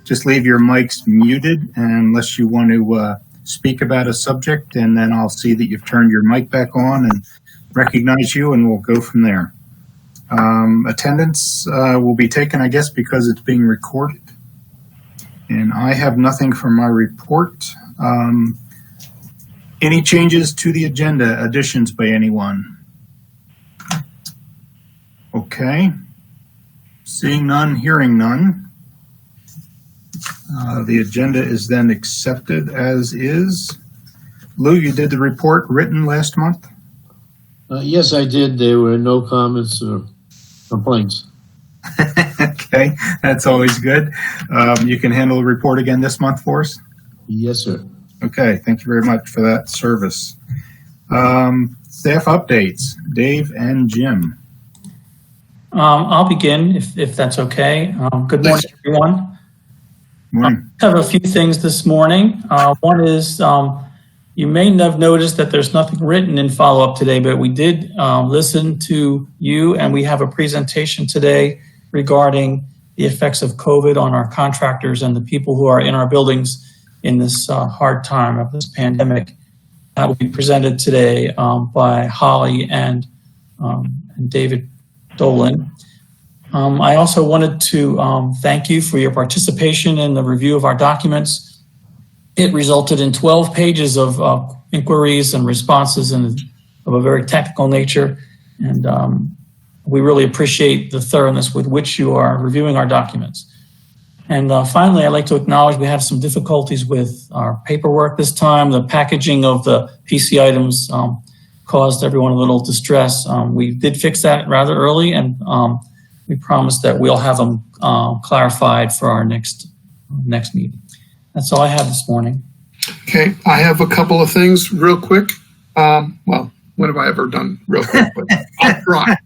just leave your mics muted unless you want to speak about a subject, and then I'll see that you've turned your mic back on and recognize you, and we'll go from there. Attendance will be taken, I guess, because it's being recorded. And I have nothing for my report. Any changes to the agenda, additions by anyone? Okay. Seeing none, hearing none. The agenda is then accepted as is. Lou, you did the report written last month? Yes, I did. There were no comments or complaints. Okay, that's always good. You can handle the report again this month for us? Yes, sir. Okay, thank you very much for that service. Staff updates, Dave and Jim. I'll begin if that's okay. Good morning, everyone. Morning. I have a few things this morning. One is you may have noticed that there's nothing written in follow-up today, but we did listen to you, and we have a presentation today regarding the effects of COVID on our contractors and the people who are in our buildings in this hard time of this pandemic. That will be presented today by Holly and David Dolan. I also wanted to thank you for your participation in the review of our documents. It resulted in 12 pages of inquiries and responses and of a very technical nature. And we really appreciate the thoroughness with which you are reviewing our documents. And finally, I'd like to acknowledge we have some difficulties with our paperwork this time. The packaging of the PC items caused everyone a little distress. We did fix that rather early, and we promised that we'll have them clarified for our next meeting. That's all I have this morning. Okay, I have a couple of things real quick. Well, when have I ever done real quick? But I'll try.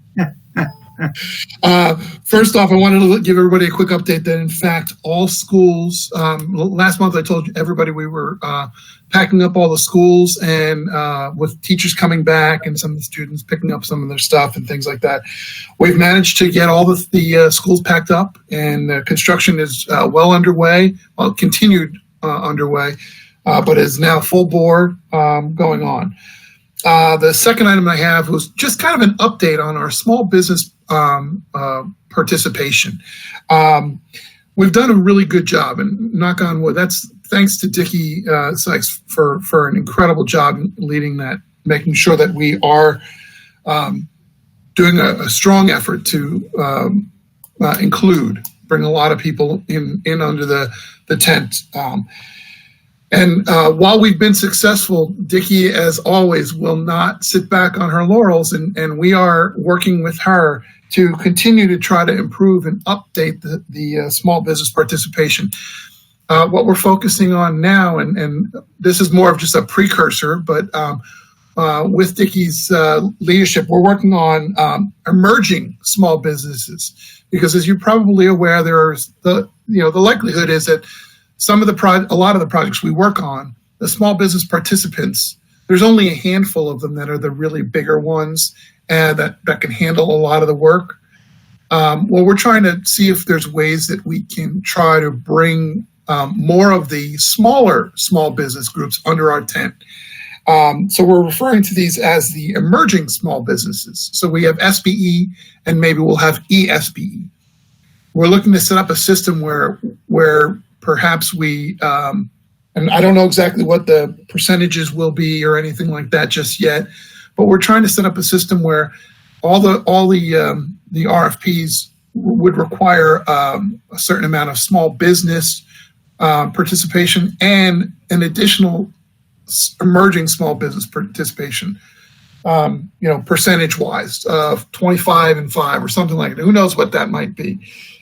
First off, I wanted to give everybody a quick update that, in fact, all schools, last month I told everybody we were packing up all the schools, and with teachers coming back and some of the students picking up some of their stuff and things like that, we've managed to get all the schools packed up, and construction is well underway, well, continued underway, but is now full bore going on. The second item I have was just kind of an update on our small business participation. We've done a really good job, and knock on wood, that's thanks to Dickie Sykes for an incredible job leading that, making sure that we are doing a strong effort to bring a lot of people in under the tent. And while we've been successful, Dickie, as always, will not sit back on her laurels, and we are working with her to continue to try to improve and update the small business participation. What we're focusing on now, and this is more of just a precursor, but with Dickie's leadership, we're working on emerging small businesses, because as you're probably aware, there's the likelihood is that a lot of the projects we work on, the small business participants, there's only a handful of them that are the really bigger ones and that can handle a lot of the work. Well, we're trying to see if there's ways that we can try to bring more of the smaller small business groups under our tent. So we're referring to these as the emerging small businesses. So we have SBE, and maybe we'll have ESBE. We're looking to set up a system where perhaps we, and I don't know exactly what the percentages will be or anything like that just yet, but we're trying to set up a system where all the RFPs would require a certain amount of small business participation and an additional emerging small business participation, percentage-wise, 25 and 5 or something like that. Who knows what that might be?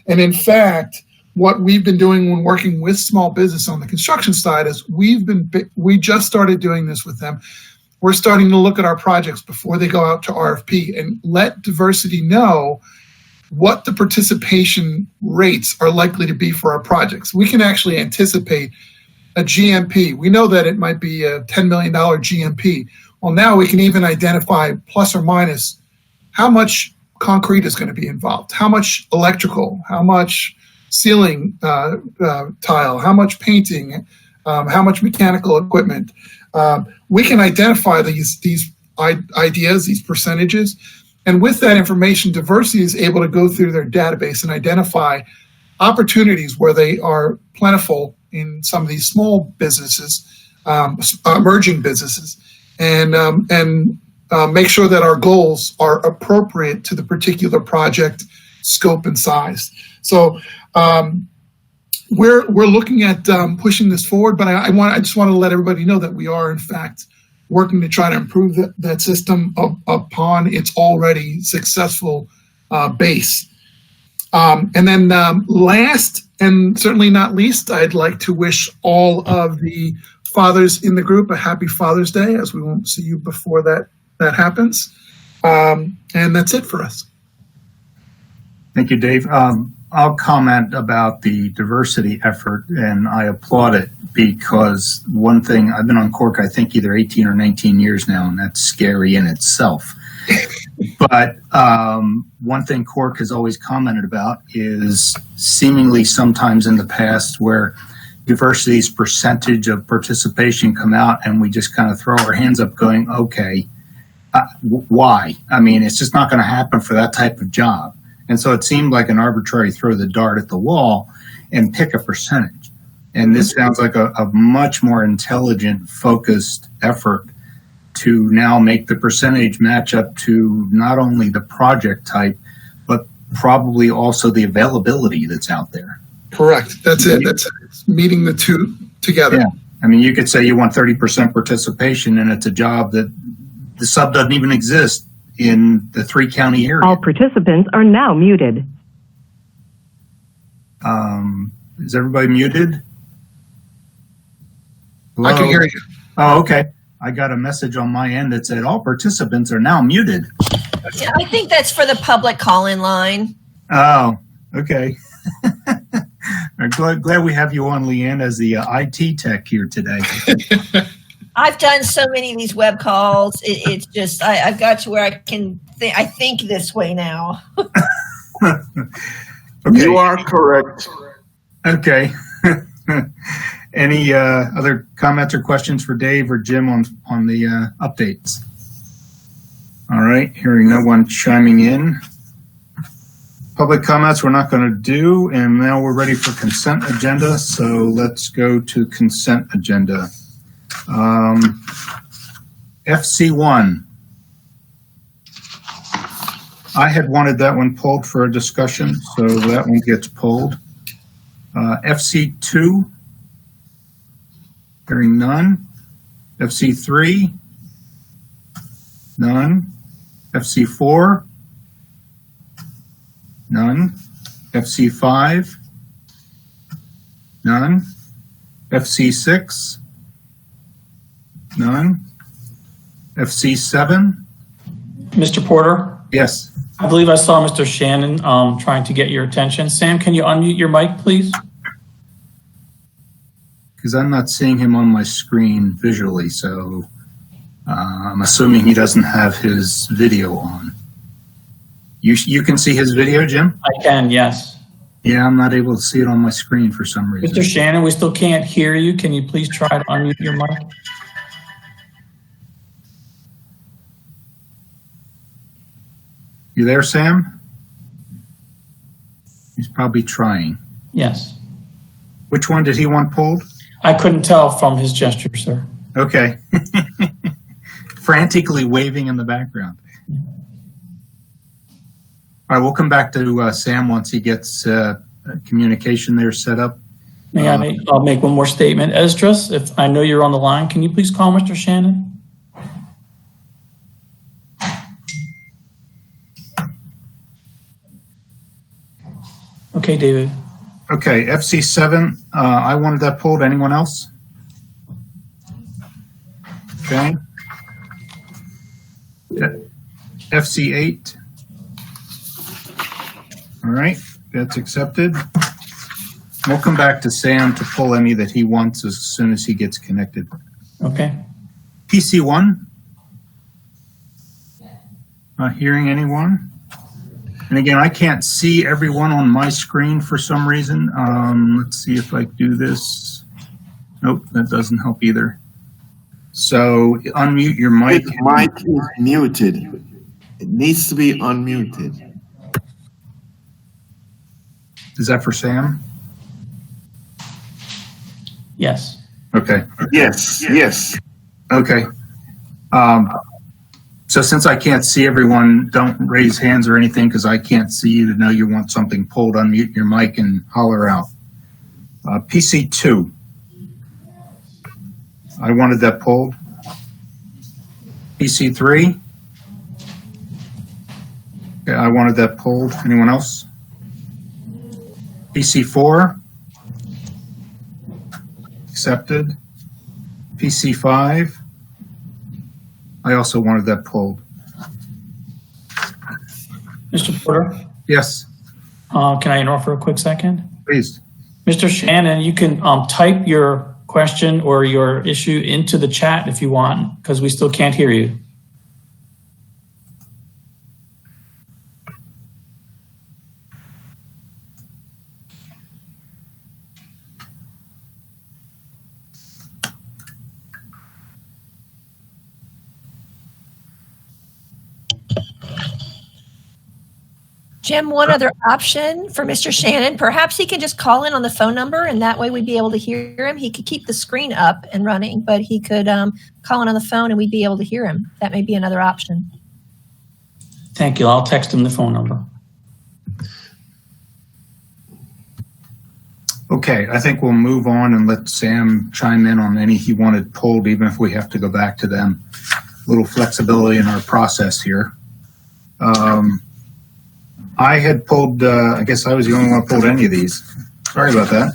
And in fact, what we've been doing when working with small business on the construction side is we just started doing this with them. We're starting to look at our projects before they go out to RFP and let diversity know what the participation rates are likely to be for our projects. We can actually anticipate a GMP. We know that it might be a $10 million GMP. Well, now we can even identify plus or minus how much concrete is going to be involved, how much electrical, how much ceiling tile, how much painting, how much mechanical equipment. We can identify these ideas, these percentages, and with that information, diversity is able to go through their database and identify opportunities where they are plentiful in some of these small businesses, emerging businesses, and make sure that our goals are appropriate to the particular project scope and size. So we're looking at pushing this forward, but I just want to let everybody know that we are in fact working to try to improve that system upon its already successful base. And then last and certainly not least, I'd like to wish all of the fathers in the group a happy Father's Day, as we won't see you before that happens. And that's it for us. Thank you, Dave. I'll comment about the diversity effort, and I applaud it because one thing, I've been on CORC, I think either 18 or 19 years now, and that's scary in itself. But one thing CORC has always commented about is seemingly sometimes in the past where diversity's percentage of participation come out and we just kind of throw our hands up going, okay, why? I mean, it's just not going to happen for that type of job. And so it seemed like an arbitrary throw the dart at the wall and pick a percentage. And this sounds like a much more intelligent, focused effort to now make the percentage match up to not only the project type, but probably also the availability that's out there. Correct. That's it. That's meeting the two together. Yeah. I mean, you could say you want 30% participation and it's a job that the sub doesn't even exist in the 3-county area. All participants are now muted. Is everybody muted? Hello? I can hear you. Oh, okay. I got a message on my end that said all participants are now muted. Yeah, I think that's for the public call-in line. Oh, okay. I'm glad we have you on, Leanne, as the IT tech here today. I've done so many of these web calls. It's just I've got to where I can I think this way now. Okay. You are correct. Okay. Any other comments or questions for Dave or Jim on the updates? All right, hearing no one chiming in. Public comments we're not going to do, and now we're ready for consent agenda, so let's go to consent agenda. FC1. I had wanted that one pulled for a discussion, so that one gets pulled. FC2. Hearing none. FC3. None. FC4. None. FC5. None. FC6. None. FC7. Mr. Porter, Yes. I believe I saw Mr. Shannon trying to get your attention. Sam, can you unmute your mic, please? Because I'm not seeing him on my screen visually, so I'm assuming he doesn't have his video on. You can see his video, Jim? I can, yes. Yeah, I'm not able to see it on my screen for some reason. Mr. Shannon, we still can't hear you. Can you please try to unmute your mic? You there, Sam? He's probably trying. Yes. Which one did he want pulled? I couldn't tell from his gesture, sir. Okay. Frantically waving in the background. All right, we'll come back to Sam once he gets communication there set up. I'll make one more statement. Esdras, if I know you're on the line, can you please call Mr. Shannon? Okay, David. Okay, FC7, I wanted that pulled. Anyone else? Okay. FC8. All right, that's accepted. We'll come back to Sam to pull any that he wants as soon as he gets connected. Okay. PC1. Not hearing anyone. And again, I can't see everyone on my screen for some reason. Let's see if I do this. Nope, that doesn't help either. So unmute your mic. His mic is muted. It needs to be unmuted. Is that for Sam? Yes. Okay. Yes. Okay. So since I can't see everyone, don't raise hands or anything because I can't see you to know you want something pulled. Unmute your mic and holler out. PC2. I wanted that pulled. PC3. Okay, I wanted that pulled. Anyone else? PC4. Accepted. PC5. I also wanted that pulled. Mr. Porter, Yes, can I interrupt for a quick second? please. Mr. Shannon, you can type your question or your issue into the chat if you want, because we still can't hear you. Jim, one other option for Mr. Shannon, perhaps he can just call in on the phone number and that way we'd be able to hear him. He could keep the screen up and running, but he could call in on the phone and we'd be able to hear him. That may be another option. Thank you. I'll text him the phone number. Okay, I think we'll move on and let Sam chime in on any he wanted pulled, even if we have to go back to them. A little flexibility in our process here. I had pulled, I guess I was the only one who pulled any of these. Sorry about that.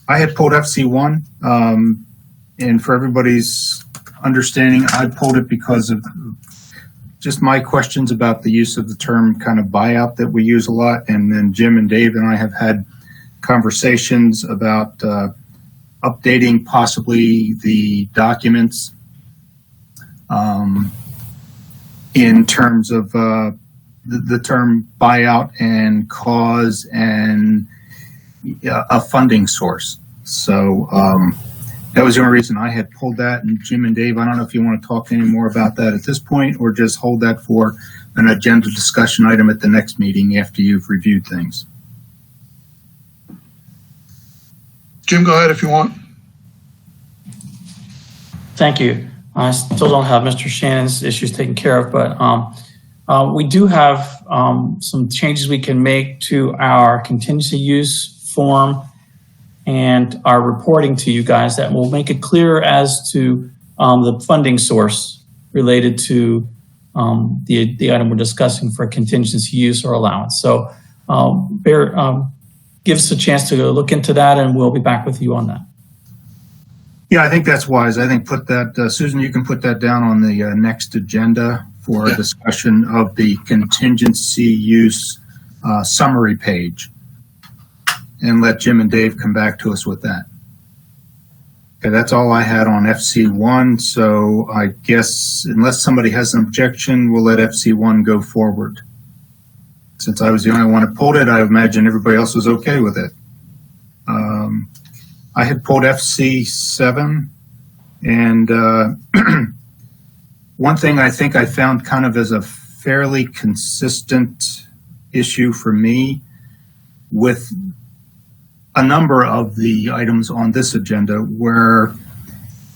I had pulled FC1, and for everybody's understanding, I pulled it because of just my questions about the use of the term kind of buyout that we use a lot. And then Jim and Dave and I have had conversations about updating possibly the documents in terms of the term buyout and cause and a funding source. So that was the only reason I had pulled that. And Jim and Dave, I don't know if you want to talk any more about that at this point or just hold that for an agenda discussion item at the next meeting after you've reviewed things. Jim, go ahead if you want. Thank you. I still don't have Mr. Shannon's issues taken care of, but we do have some changes we can make to our contingency use form and our reporting to you guys that will make it clear as to the funding source related to the item we're discussing for contingency use or allowance. So give us a chance to look into that and we'll be back with you on that. Yeah, I think that's wise. I think put that, Susan, you can put that down on the next agenda for a discussion of the contingency use summary page and let Jim and Dave come back to us with that. Okay, that's all I had on FC1. So I guess unless somebody has an objection, we'll let FC1 go forward. Since I was the only one who pulled it, I imagine everybody else was okay with it. I had pulled FC7, and one thing I think I found kind of as a fairly consistent issue for me with a number of the items on this agenda where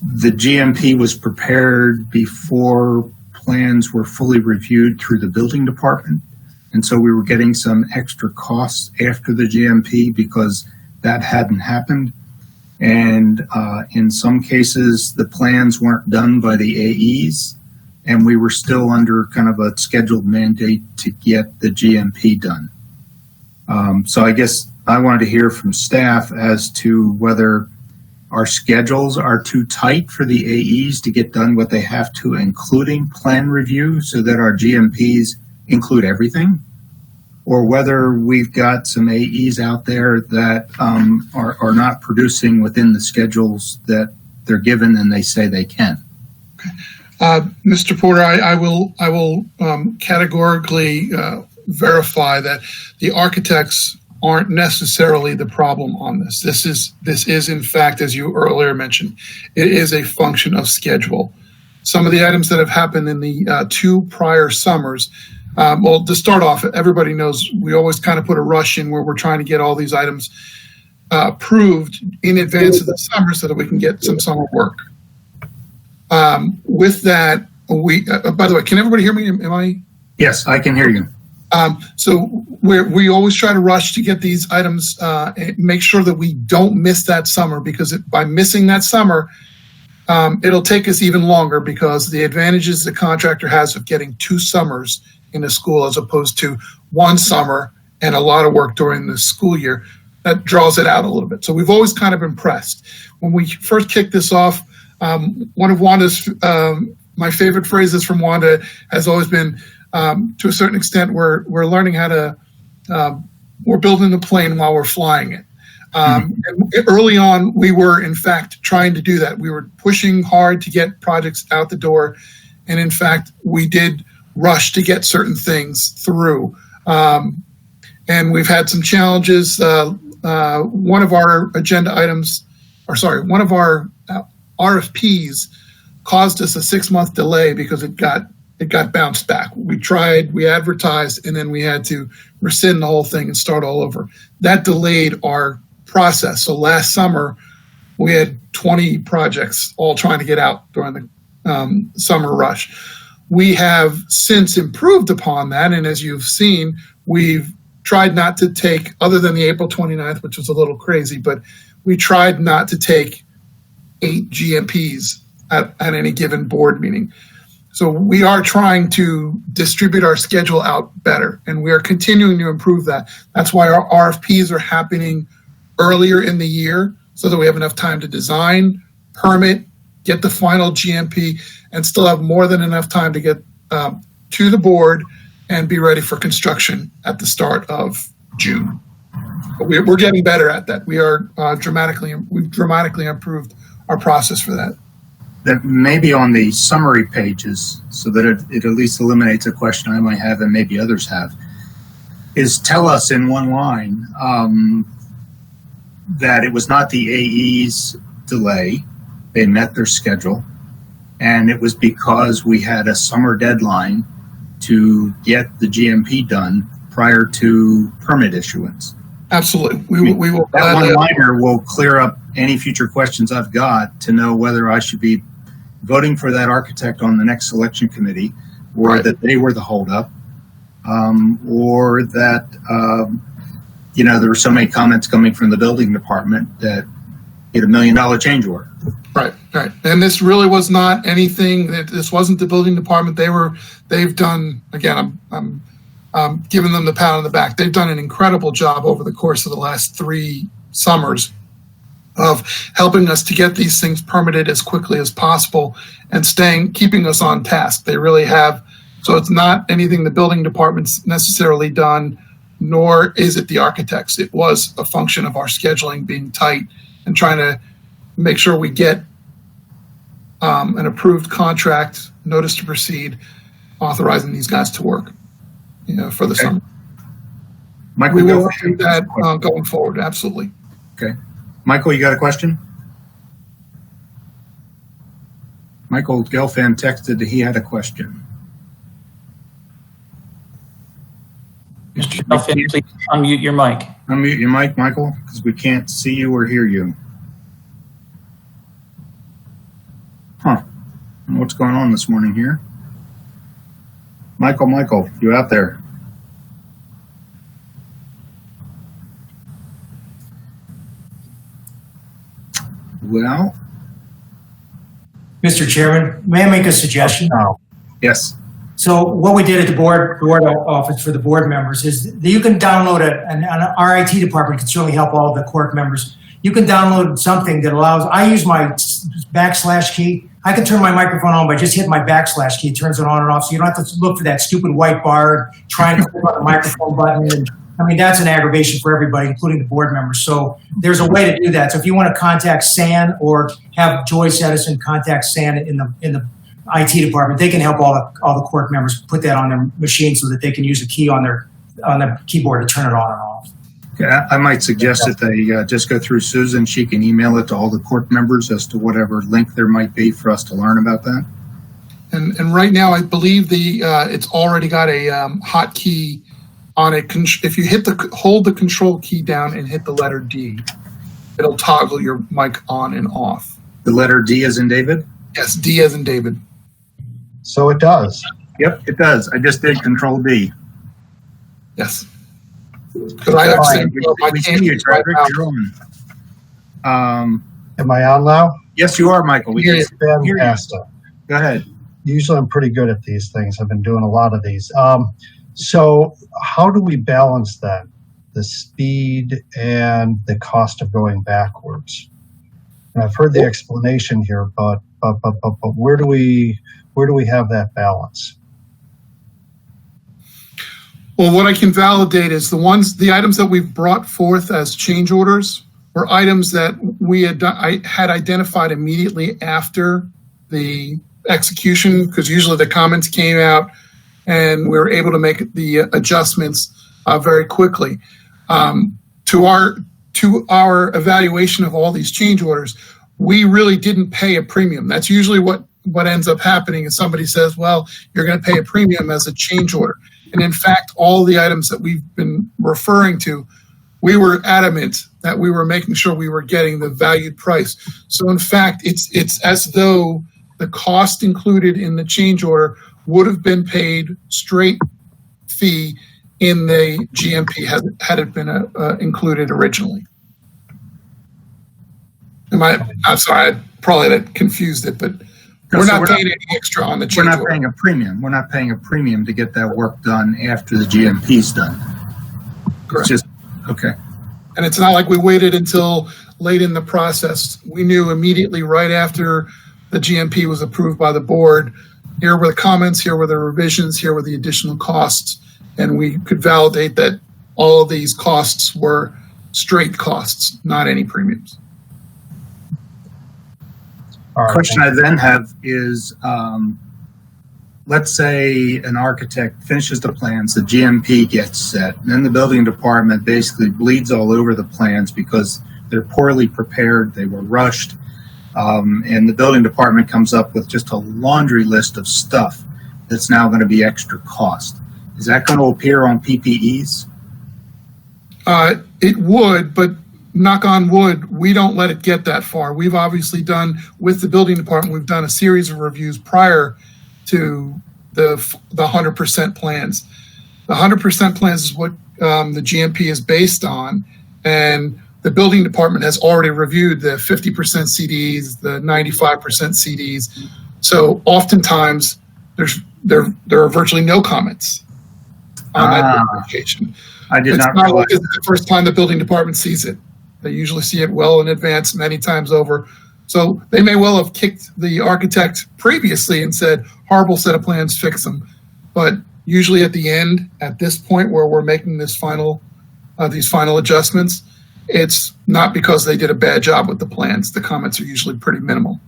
the GMP was prepared before plans were fully reviewed through the building department. And so we were getting some extra costs after the GMP because that hadn't happened. And in some cases, the plans weren't done by the AEs, and we were still under kind of a scheduled mandate to get the GMP done. So I guess I wanted to hear from staff as to whether our schedules are too tight for the AEs to get done what they have to, including plan review, so that our GMPs include everything, or whether we've got some AEs out there that are not producing within the schedules that they're given and they say they can. Mr. Porter, I will categorically verify that the architects aren't necessarily the problem on this. This is in fact, as you earlier mentioned, it is a function of schedule. Some of the items that have happened in the 2 prior summers, well, to start off, everybody knows we always kind of put a rush in where we're trying to get all these items approved in advance of the summer so that we can get some summer work. With that, by the way, can everybody hear me? Am I? Yes, I can hear you. So we always try to rush to get these items, and make sure that we don't miss that summer, because by missing that summer, it'll take us even longer, because the advantages the contractor has of getting 2 summers in a school as opposed to 1 summer and a lot of work during the school year, that draws it out a little bit. So we've always kind of been pressed. When we first kicked this off, one of Wanda's, my favorite phrases from Wanda has always been, to a certain extent, we're learning how to, we're building the plane while we're flying it. And early on, we were in fact trying to do that. We were pushing hard to get projects out the door. And in fact, we did rush to get certain things through. And we've had some challenges. One of our agenda items, one of our RFPs caused us a 6-month delay because it got bounced back. We tried, we advertised, and then we had to rescind the whole thing and start all over. That delayed our process. So last summer, we had 20 projects all trying to get out during the summer rush. We have since improved upon that, and as you've seen, we've tried not to take, other than the April 29th, which was a little crazy, but we tried not to take 8 GMPs at any given board meeting. So we are trying to distribute our schedule out better, and we are continuing to improve that. That's why our RFPs are happening earlier in the year, so that we have enough time to design, permit, get the final GMP, and still have more than enough time to get to the board and be ready for construction at the start of June. But we're getting better at that. We've dramatically improved our process for that. That maybe on the summary pages, so that it at least eliminates a question I might have and maybe others have, is tell us in one line that it was not the AE's delay. They met their schedule, and it was because we had a summer deadline to get the GMP done prior to permit issuance. Absolutely. We will. That one-liner will clear up any future questions I've got to know whether I should be voting for that architect on the next selection committee, or right, that they were the holdup, or that there were so many comments coming from the building department that get $1 million change order. Right. And this really was not anything. This wasn't the building department. They've done, again, I'm giving them the pat on the back. They've done an incredible job over the course of the last 3 summers of helping us to get these things permitted as quickly as possible and keeping us on task. They really have. So it's not anything the building department's necessarily done, nor is it the architects. It was a function of our scheduling being tight and trying to make sure we get an approved contract, notice to proceed, authorizing these guys to work, for the summer. Michael, we will do that going forward. Absolutely. Okay. Michael, you got a question? Michael Gelfand texted that he had a question. Mr. Gelfand, please unmute your mic. Unmute your mic, Michael, because we can't see you or hear you. Huh. What's going on this morning here? Michael, you out there? Well, Mr. Chairman, may I make a suggestion? Yes. So what we did at the board office for the board members is that you can download and our IT department can certainly help all the CORC members. You can download something that allows, I use my / key. I can turn my microphone on by just hitting my / key, it turns it on and off. So you don't have to look for that stupid white bar trying to click on the microphone button. And that's an aggravation for everybody, including the board members. So there's a way to do that. So if you want to contact SAN or have Joyce Edison contact SAN in the IT department, they can help all the CORC members put that on their machine so that they can use a key on the keyboard to turn it on and off. Yeah, I might suggest that they just go through Susan. She can email it to all the CORC members as to whatever link there might be for us to learn about that. And right now, I believe it's already got a hotkey on it. If you hold the control key down and hit the letter D, it'll toggle your mic on and off. The letter D as in David? Yes, D as in David. So it does. Yep, it does. I just did Control D. Yes. Because I understand. We see you, Frederick. You're on. Am I on now? Yes, you are, Michael. We can hear you. Fantastic. Go ahead. Usually I'm pretty good at these things. I've been doing a lot of these. So how do we balance that? The speed and the cost of going backwards? And I've heard the explanation here, but where do we have that balance? Well, what I can validate is the items that we've brought forth as change orders were items that I had identified immediately after the execution, because usually the comments came out and we were able to make the adjustments very quickly. To our evaluation of all these change orders, we really didn't pay a premium. That's usually what ends up happening is somebody says, well, you're going to pay a premium as a change order. And in fact, all the items that we've been referring to, we were adamant that we were making sure we were getting the valued price. So in fact, it's as though the cost included in the change order would have been paid straight fee in the GMP had it been included originally. I'm sorry, I probably confused it, but we're not paying any extra on the change order. We're not paying a premium. We're not paying a premium to get that work done after the GMP's done. Correct. It's just, okay. And it's not like we waited until late in the process. We knew immediately right after the GMP was approved by the board, here were the comments, here were the revisions, here were the additional costs, and we could validate that all of these costs were straight costs, not any premiums. Right, question I then have is, let's say an architect finishes the plans, the GMP gets set, and then the building department basically bleeds all over the plans because they're poorly prepared, they were rushed, and the building department comes up with just a laundry list of stuff that's now going to be extra cost. Is that going to appear on PPEs? It would, but knock on wood, we don't let it get that far. We've obviously done, with the building department, we've done a series of reviews prior to the 100% plans. The 100% plans is what the GMP is based on, and the building department has already reviewed the 50% CDs, the 95% CDs. So oftentimes there are virtually no comments on that application. I did it's not not realize. like it's the first time the building department sees it. They usually see it well in advance, many times over. So they may well have kicked the architect previously and said, horrible set of plans, fix them. But usually at the end, at this point where we're making these final adjustments, it's not because they did a bad job with the plans. The comments are usually pretty minimal.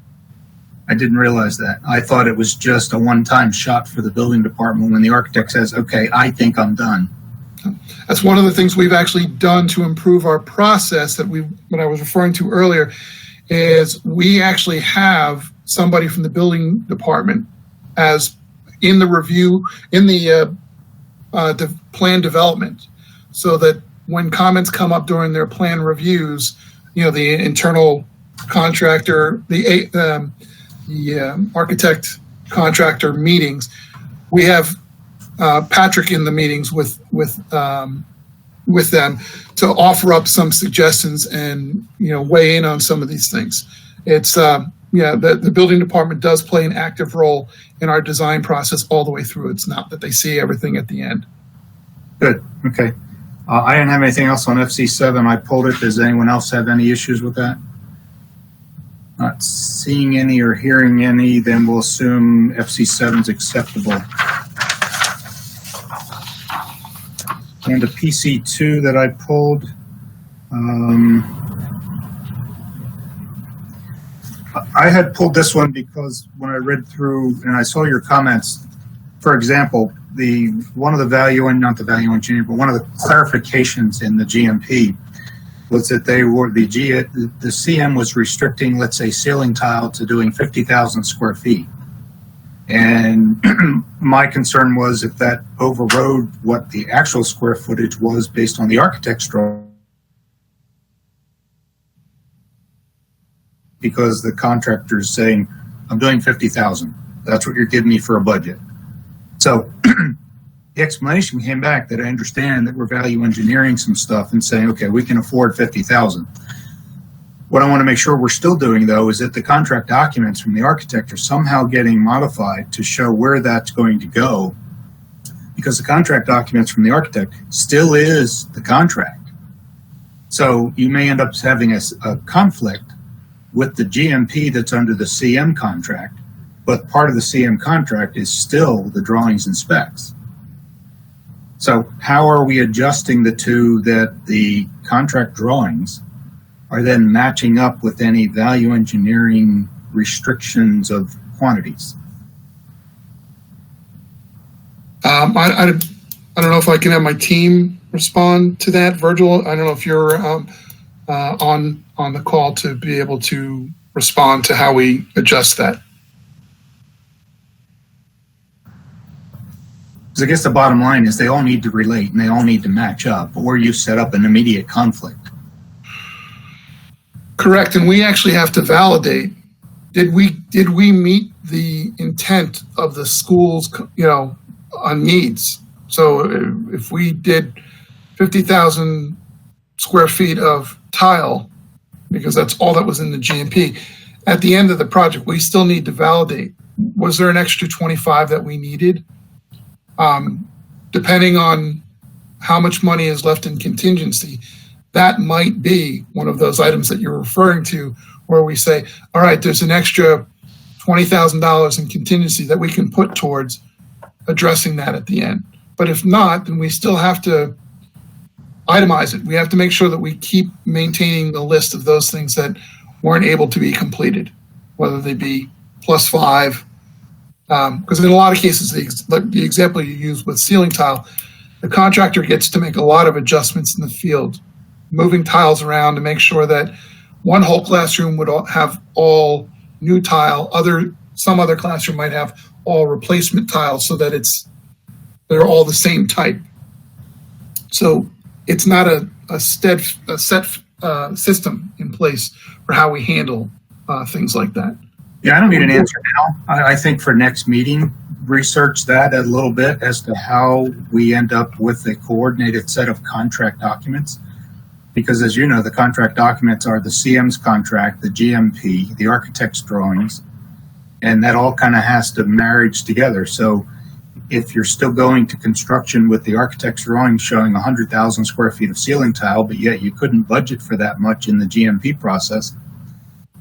I didn't realize that. I thought it was just a one-time shot for the building department when the architect says, okay, I think I'm done. That's one of the things we've actually done to improve our process what I was referring to earlier, is we actually have somebody from the building department as in the review, in the plan development, so that when comments come up during their plan reviews, the internal contractor, the architect contractor meetings, we have Patrick in the meetings with them to offer up some suggestions and weigh in on some of these things. It's the building department does play an active role in our design process all the way through. It's not that they see everything at the end. Good. Okay. I didn't have anything else on FC7. I pulled it. Does anyone else have any issues with that? Not seeing any or hearing any, then we'll assume FC7 is acceptable. And the PC2 that I pulled, I had pulled this one because when I read through and I saw your comments, for example, one of the not the value engineering, but one of the clarifications in the GMP was that the CM was restricting, let's say, ceiling tile to doing 50,000 square feet. And my concern was if that overrode what the actual square footage was based on the architect's drawing, because the contractor is saying, I'm doing 50,000. That's what you're giving me for a budget. So the explanation came back that I understand that we're value engineering some stuff and saying, okay, we can afford 50,000. What I want to make sure we're still doing, though, is that the contract documents from the architect are somehow getting modified to show where that's going to go, because the contract documents from the architect still is the contract. So you may end up having a conflict with the GMP that's under the CM contract, but part of the CM contract is still the drawings and specs. So how are we adjusting the two that the contract drawings are then matching up with any value engineering restrictions of quantities? I don't know if I can have my team respond to that. Virgil, I don't know if you're on the call to be able to respond to how we adjust that. Because I guess the bottom line is they all need to relate and they all need to match up, or you set up an immediate conflict. Correct, and we actually have to validate, did we meet the intent of the school's, on needs? So if we did 50,000 square feet of tile, because that's all that was in the GMP, at the end of the project, we still need to validate, was there an extra 25 that we needed? Depending on how much money is left in contingency, that might be one of those items that you're referring to where we say, all right, there's an extra $20,000 in contingency that we can put towards addressing that at the end. But if not, then we still have to itemize it. We have to make sure that we keep maintaining the list of those things that weren't able to be completed, whether they be +5. Because in a lot of cases, the example you use with ceiling tile, the contractor gets to make a lot of adjustments in the field, moving tiles around to make sure that one whole classroom would have all new tile, some other classroom might have all replacement tiles so that they're all the same type. So it's not a set system in place for how we handle things like that. Yeah, I don't need an answer now. I think for next meeting, research that a little bit as to how we end up with a coordinated set of contract documents. Because as you know, the contract documents are the CM's contract, the GMP, the architect's drawings, and that all kind of has to marriage together. So if you're still going to construction with the architect's drawings showing 100,000 square feet of ceiling tile, but yet you couldn't budget for that much in the GMP process,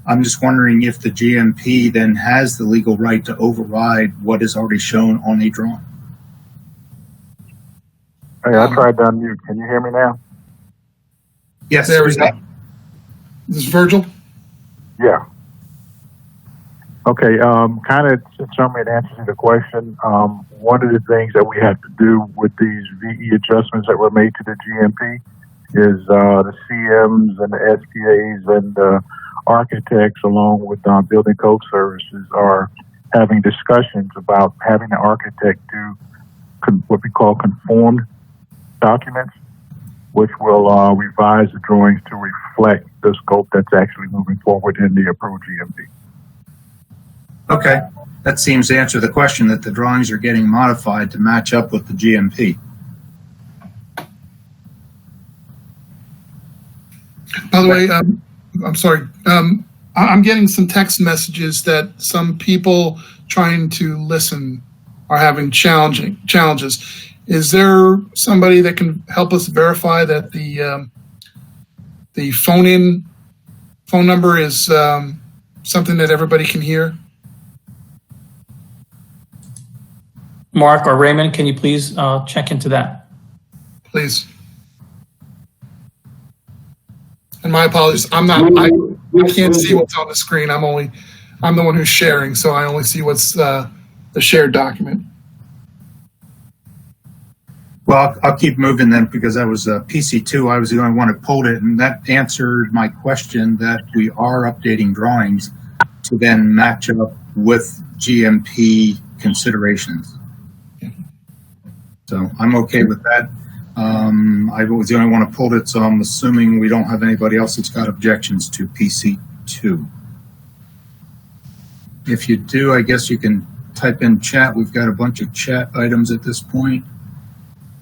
I'm just wondering if the GMP then has the legal right to override what is already shown on a drawing. Hey, I tried to unmute. Can you hear me now? Yes. There we go. This is Virgil? Yeah. Okay, kind of some answer to the question. One of the things that we have to do with these VE adjustments that were made to the GMP is the CMs and the SPAs and the architects, along with building code services, are having discussions about having the architect do what we call conformed documents, which will revise the drawings to reflect the scope that's actually moving forward in the approved GMP. Okay, that seems to answer the question that the drawings are getting modified to match up with the GMP. By the way, I'm sorry. I'm getting some text messages that some people trying to listen are having challenges. Is there somebody that can help us verify that the phone number is something that everybody can hear? Mark or Raymond, can you please check into that? Please. And my apologies. I can't see what's on the screen. I'm only I'm the one who's sharing, so I only see what's the shared document. Well, I'll keep moving then because that was PC2. I was the only one who pulled it, and that answered my question that we are updating drawings to then match up with GMP considerations. So I'm okay with that. I was the only one who pulled it, so I'm assuming we don't have anybody else that's got objections to PC2. If you do, I guess you can type in chat. We've got a bunch of chat items at this point.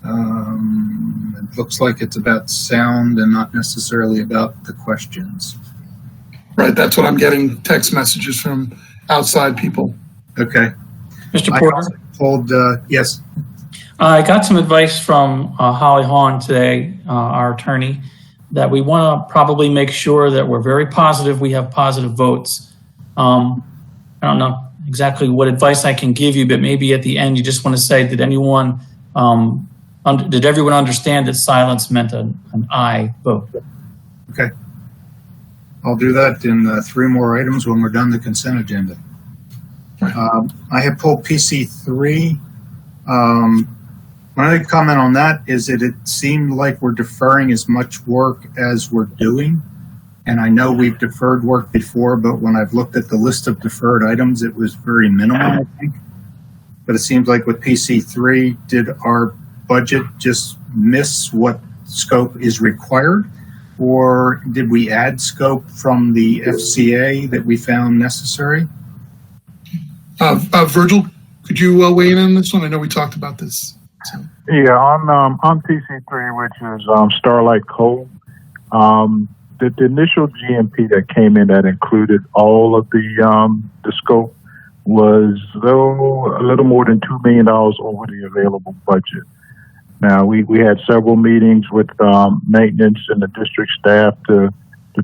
It looks like it's about sound and not necessarily about the questions. Right, that's what I'm getting, text messages from outside people. Okay. Mr. Porter? Yes. I got some advice from Holly Hawn today, our attorney, that we want to probably make sure that we're very positive we have positive votes. I don't know exactly what advice I can give you, but maybe at the end you just want to say, did everyone understand that silence meant an aye vote? Okay. I'll do that in 3 more items when we're done the consent agenda. I have pulled PC3. My only comment on that is that it seemed like we're deferring as much work as we're doing. And I know we've deferred work before, but when I've looked at the list of deferred items, it was very minimal, I think. But it seems like with PC3, did our budget just miss what scope is required? Or did we add scope from the FCA that we found necessary? Virgil, could you weigh in on this one? I know we talked about this. So. Yeah, on PC3, which is Starlight Cove, the initial GMP that came in that included all of the scope was a little more than $2 million over the available budget. Now, we had several meetings with maintenance and the district staff to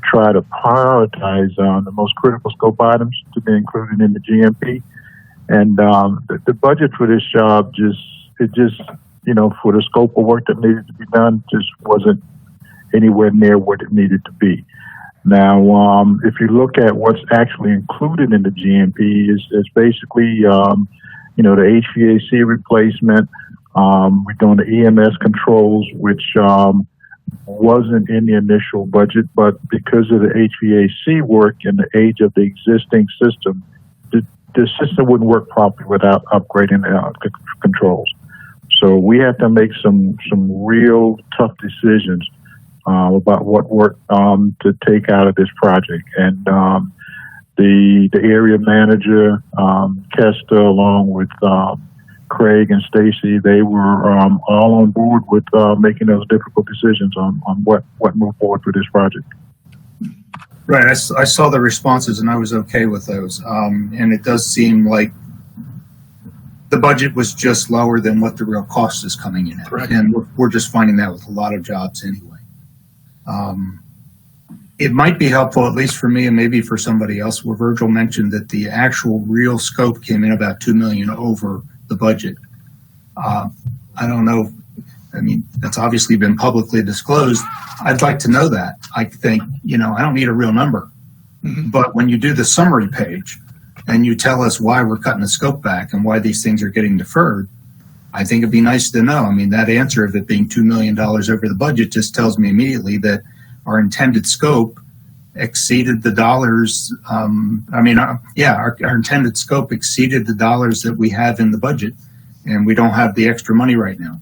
try to prioritize the most critical scope items to be included in the GMP. And the budget for this job for the scope of work that needed to be done, just wasn't anywhere near what it needed to be. Now, if you look at what's actually included in the GMP is basically, the HVAC replacement. We're doing the EMS controls, which wasn't in the initial budget, but because of the HVAC work and the age of the existing system, the system wouldn't work properly without upgrading the controls. So we have to make some real tough decisions about what work to take out of this project. And the area manager, Kester, along with Craig and Stacy, they were all on board with making those difficult decisions on what move forward for this project. Right. I saw the responses and I was okay with those. And it does seem like the budget was just lower than what the real cost is coming in at. Correct. And we're just finding that with a lot of jobs anyway. It might be helpful, at least for me and maybe for somebody else, where Virgil mentioned that the actual real scope came in about $2 million over the budget. I don't know. I mean, that's obviously been publicly disclosed. I'd like to know that. I think, I don't need a real number. Mm-hmm. But when you do the summary page and you tell us why we're cutting the scope back and why these things are getting deferred, I think it'd be nice to know. I mean, that answer of it being $2 million over the budget just tells me immediately that our intended scope exceeded the dollars. Our intended scope exceeded the dollars that we have in the budget, and we don't have the extra money right now.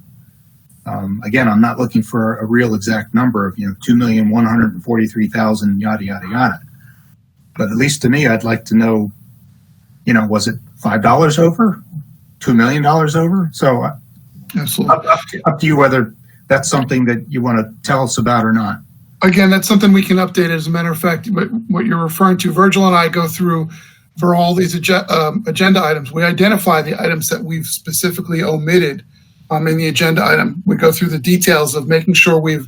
Again, I'm not looking for a real exact number of, 2,143,000, yada, yada, yada. But at least to me, I'd like to know, was it $5 over, $2 million over? So absolutely up to you whether that's something that you want to tell us about or not. Again, that's something we can update. As a matter of fact, what you're referring to, Virgil and I go through for all these agenda items. We identify the items that we've specifically omitted in the agenda item. We go through the details of making sure we've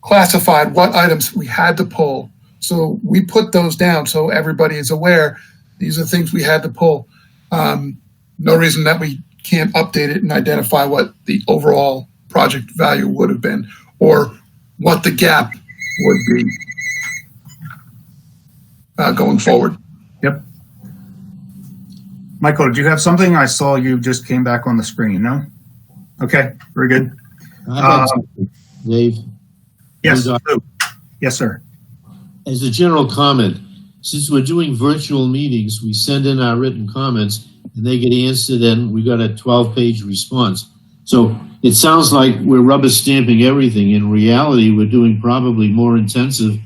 classified what items we had to pull. So we put those down so everybody is aware these are things we had to pull. No reason that we can't update it and identify what the overall project value would have been or what the gap would be. going forward. Yep. Michael, did you have something? I saw you just came back on the screen. No? Okay, very good. Dave? Yes. Yes, sir. As a general comment, since we're doing virtual meetings, we send in our written comments and they get answered and we got a 12-page response. So it sounds like we're rubber stamping everything. In reality, we're doing probably more intensively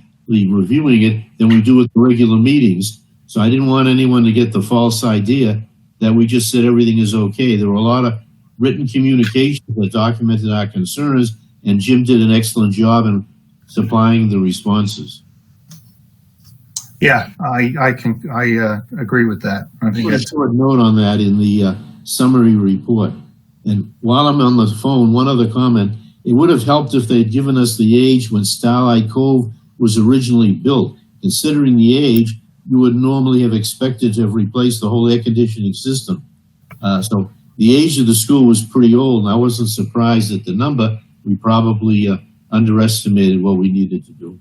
reviewing it than we do at the regular meetings. So I didn't want anyone to get the false idea that we just said everything is okay. There were a lot of written communications that documented our concerns, and Jim did an excellent job in supplying the responses. Yeah, I agree with that. I think I put a short note on that in the summary report. And while I'm on the phone, one other comment. It would have helped if they'd given us the age when Starlight Cove was originally built. Considering the age, you would normally have expected to have replaced the whole air conditioning system. So the age of the school was pretty old, and I wasn't surprised at the number. We probably underestimated what we needed to do.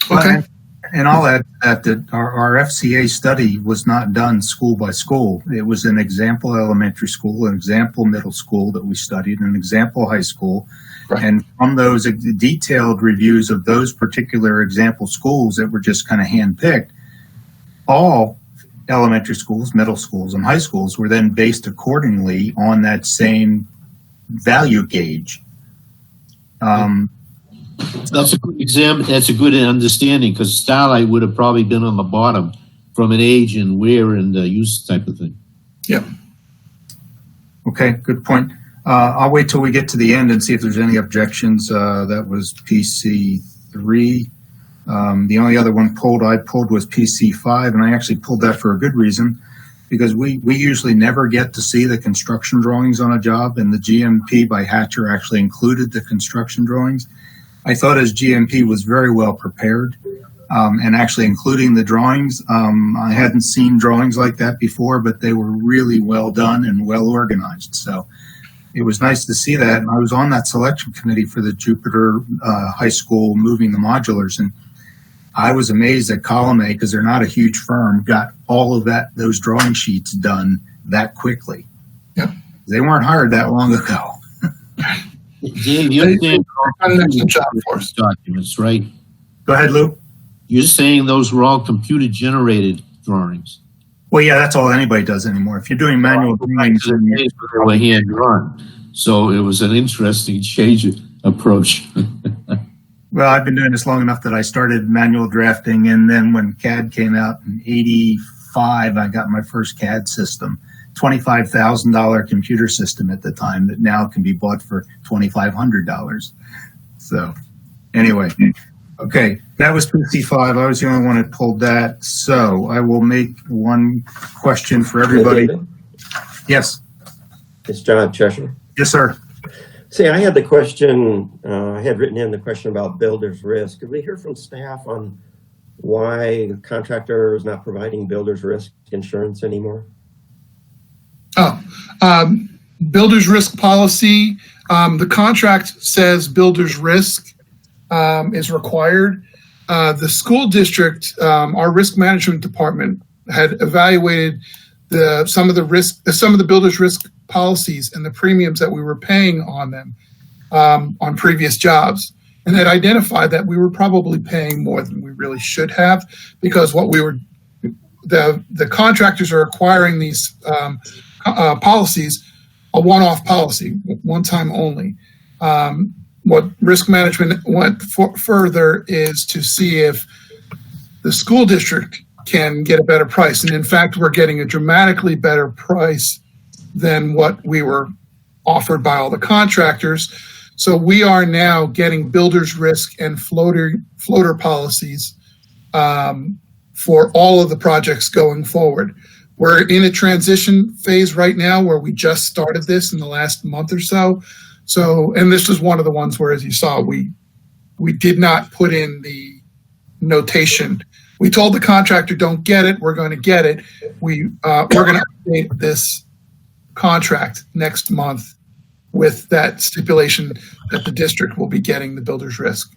Okay. And I'll add that our FCA study was not done school by school. It was an example elementary school, an example middle school that we studied, an example high school. Right. And from those detailed reviews of those particular example schools that were just kind of handpicked, all elementary schools, middle schools, and high schools were then based accordingly on that same value gauge. That's a good exam. That's a good understanding, because Starlight would have probably been on the bottom from an age and wear and use type of thing. Yeah. Okay, good point. I'll wait till we get to the end and see if there's any objections. That was PC3. The only other one I pulled was PC5, and I actually pulled that for a good reason, because we usually never get to see the construction drawings on a job, and the GMP by Hatcher actually included the construction drawings. I thought his GMP was very well prepared, and actually including the drawings. I hadn't seen drawings like that before, but they were really well done and well organized. So it was nice to see that. And I was on that selection committee for the Jupiter High School moving the modulars, and I was amazed that Column A, because they're not a huge firm, got all of those drawing sheets done that quickly. Yep. They weren't hired that long ago. Dave, you're saying documents, right? Go ahead, Lou. You're saying those were all computer-generated drawings. Well, yeah, that's all anybody does anymore. If you're doing manual drawings, they were hand-drawn. So it was an interesting change of approach. Well, I've been doing this long enough that I started manual drafting, and then when CAD came out in '85, I got my first CAD system. $25,000 computer system at the time that now can be bought for $2,500. So anyway, okay, that was PC5. I was the only one that pulled that. So I will make one question for everybody. Hey, yes. It's John Cheshire. Yes, sir. See, I had the question, I had written in the question about builder's risk. Could we hear from staff on why the contractor is not providing builder's risk insurance anymore? Builder's risk policy. The contract says builder's risk is required. The school district, our risk management department, had evaluated some of the builder's risk policies and the premiums that we were paying on them on previous jobs, and had identified that we were probably paying more than we really should have, because the contractors are acquiring these policies, a one-off policy, one time only. What risk management went further is to see if the school district can get a better price. And in fact, we're getting a dramatically better price than what we were offered by all the contractors. So we are now getting builder's risk and floater policies for all of the projects going forward. We're in a transition phase right now where we just started this in the last month or so. And this was one of the ones where, as you saw, we did not put in the notation. We told the contractor, don't get it, we're going to get it. We're going to update this contract next month with that stipulation that the district will be getting the builder's risk.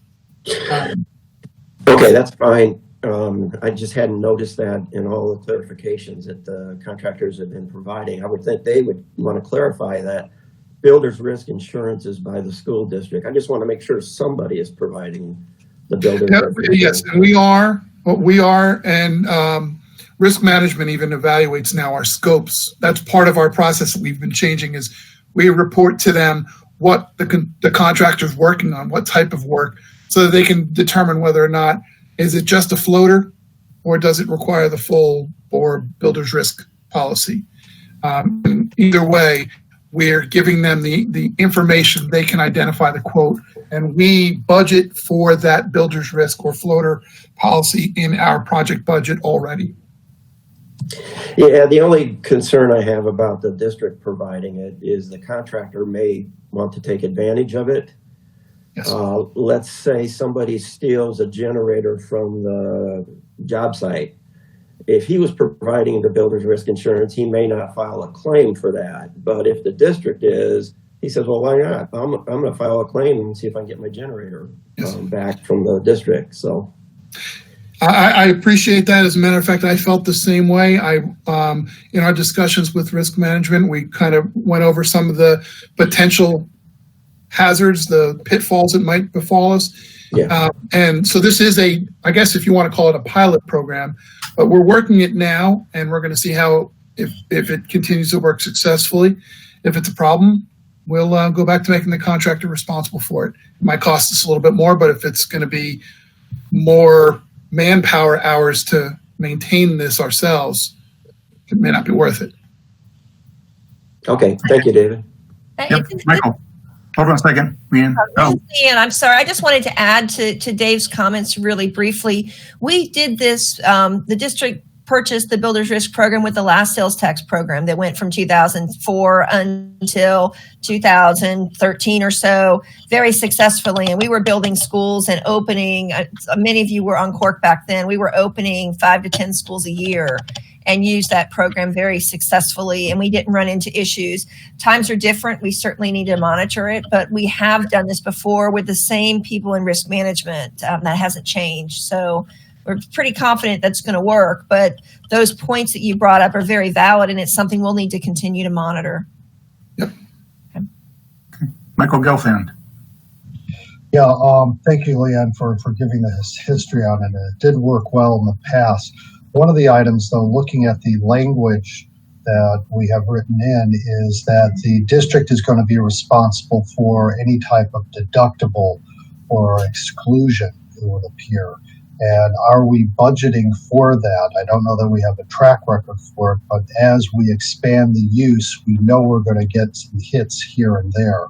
Okay, that's fine. I just hadn't noticed that in all the clarifications that the contractors have been providing. I would think they would want to clarify that builder's risk insurance is by the school district. I just want to make sure somebody is providing the builder's risk. Yes, and we are, and risk management even evaluates now our scopes. That's part of our process that we've been changing is we report to them what the contractor's working on, what type of work, so that they can determine whether or not is it just a floater or does it require the full or builder's risk policy. Either way, we're giving them the information, they can identify the quote, and we budget for that builder's risk or floater policy in our project budget already. Yeah, the only concern I have about the district providing it is the contractor may want to take advantage of it. Yes. Let's say somebody steals a generator from the job site. If he was providing the builder's risk insurance, he may not file a claim for that. But if the district is, he says, well, why not? I'm going to file a claim and see if I can get my generator back from the district. So I appreciate that. As a matter of fact, I felt the same way. In our discussions with risk management, we kind of went over some of the potential hazards, the pitfalls that might befall us. Yeah. And so this is I guess if you want to call it a pilot program, but we're working it now and we're going to see how, if it continues to work successfully. If it's a problem, we'll go back to making the contractor responsible for it. It might cost us a little bit more, but if it's going to be more manpower hours to maintain this ourselves, it may not be worth it. Okay. Thank you, David. Yep. Michael. Hold on a second, Leanne. Leanne, I'm sorry. I just wanted to add to Dave's comments really briefly. We did this, the district purchased the Builder's Risk Program with the last sales tax program that went from 2004 until 2013 or so, very successfully. And we were building schools and opening, many of you were on CORC back then, we were opening 5 to 10 schools a year and used that program very successfully, and we didn't run into issues. Times are different. We certainly need to monitor it, but we have done this before with the same people in risk management. That hasn't changed. So we're pretty confident that's going to work, but those points that you brought up are very valid, and it's something we'll need to continue to monitor. Yep. Okay. Michael Gelfand. Yeah, thank you, Leanne, for giving the history on it. It did work well in the past. One of the items, though, looking at the language that we have written in, is that the district is going to be responsible for any type of deductible or exclusion, it would appear. And are we budgeting for that? I don't know that we have a track record for it, but as we expand the use, we know we're going to get some hits here and there.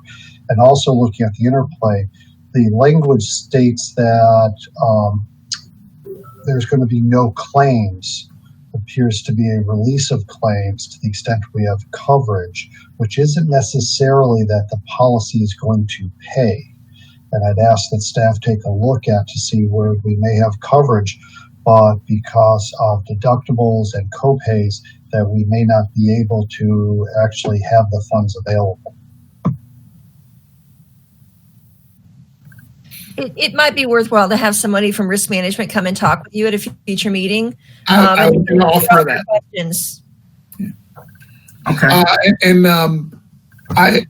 And also looking at the interplay, the language states that there's going to be no claims. Appears to be a release of claims to the extent we have coverage, which isn't necessarily that the policy is going to pay. And I'd ask that staff take a look at to see where we may have coverage, but because of deductibles and copays, that we may not be able to actually have the funds available. It might be worthwhile to have somebody from risk management come and talk with you at a future meeting. I would offer that. Questions. Okay. Why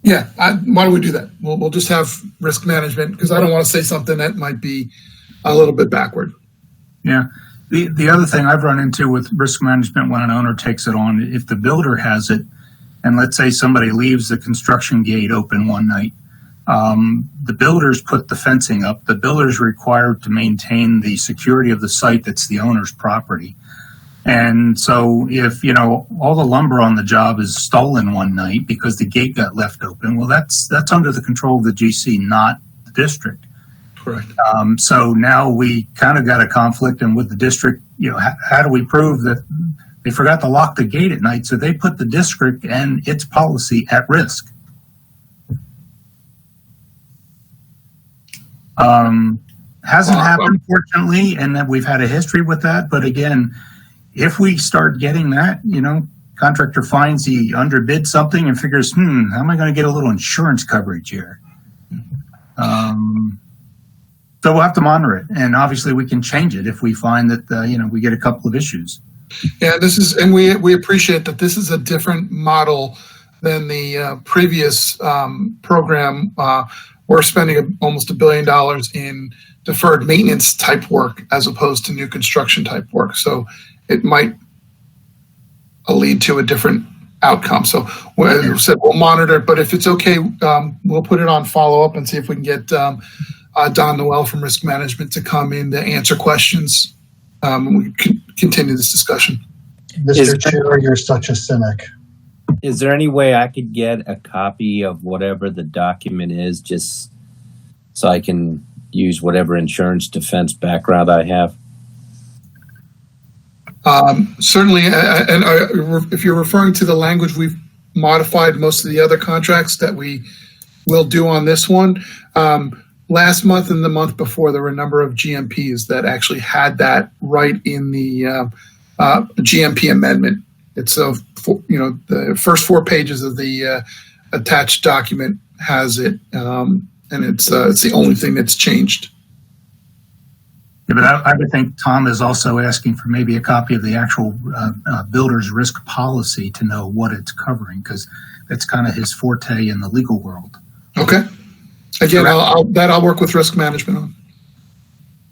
don't we do that? We'll just have risk management, because I don't want to say something that might be a little bit backward. Yeah. The other thing I've run into with risk management when an owner takes it on, if the builder has it, and let's say somebody leaves the construction gate open one night, the builders put the fencing up. The builder's required to maintain the security of the site that's the owner's property. And so if, all the lumber on the job is stolen one night because the gate got left open, well, that's under the control of the GC, not the district. Correct. So now we kind of got a conflict, and with the district, how do we prove that they forgot to lock the gate at night? So they put the district and its policy at risk. Hasn't happened, fortunately, and that we've had a history with that. But again, if we start getting that, contractor finds he underbid something and figures, how am I going to get a little insurance coverage here? So So we'll have to monitor it, and obviously we can change it if we find that we get a couple of issues. Yeah, and we appreciate that this is a different model than the previous program. We're spending almost $1 billion in deferred maintenance type work as opposed to new construction type work. So it might lead to a different outcome. So as I said, we'll monitor it, but if it's okay, we'll put it on follow up and see if we can get Don Noel from Risk Management to come in to answer questions. And we can continue this discussion. Mr. Chair, you're such a cynic. Is there any way I could get a copy of whatever the document is, just so I can use whatever insurance defense background I have? Certainly, and if you're referring to the language, we've modified most of the other contracts that we will do on this one. Last month and the month before, there were a number of GMPs that actually had that right in the GMP amendment. It's the first 4 pages of the attached document has it, and it's the only thing that's changed. Yeah, but I would think Tom is also asking for maybe a copy of the actual builder's risk policy to know what it's covering, because that's kind of his forte in the legal world. Okay. Again, I'll work with risk management on.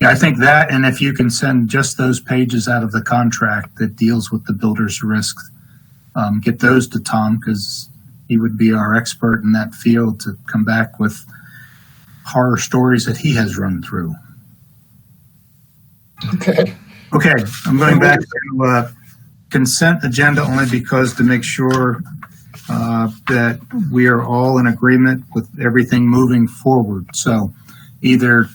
Yeah, I think that, and if you can send just those pages out of the contract that deals with the builder's risk, get those to Tom, because he would be our expert in that field to come back with horror stories that he has run through. Okay. Okay, I'm going back to consent agenda only because to make sure that we are all in agreement with everything moving forward. So either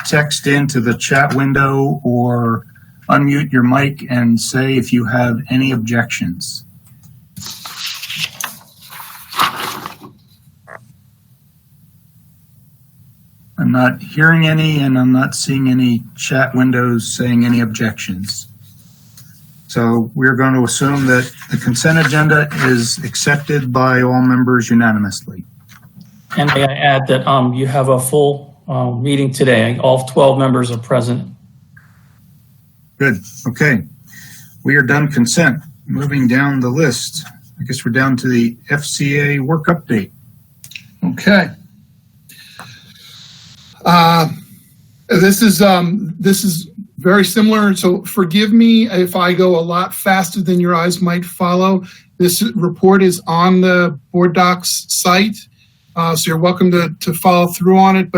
text into the chat window or unmute your mic and say if you have any objections. I'm not hearing any, and I'm not seeing any chat windows saying any objections. So we're going to assume that the consent agenda is accepted by all members unanimously. And may I add that you have a full meeting today. All 12 members are present. Good. Okay. We are done consent. Moving down the list. I guess we're down to the FCA work update. Okay. This is very similar. So forgive me if I go a lot faster than your eyes might follow. This report is on the board docs site. So you're welcome to follow through on it,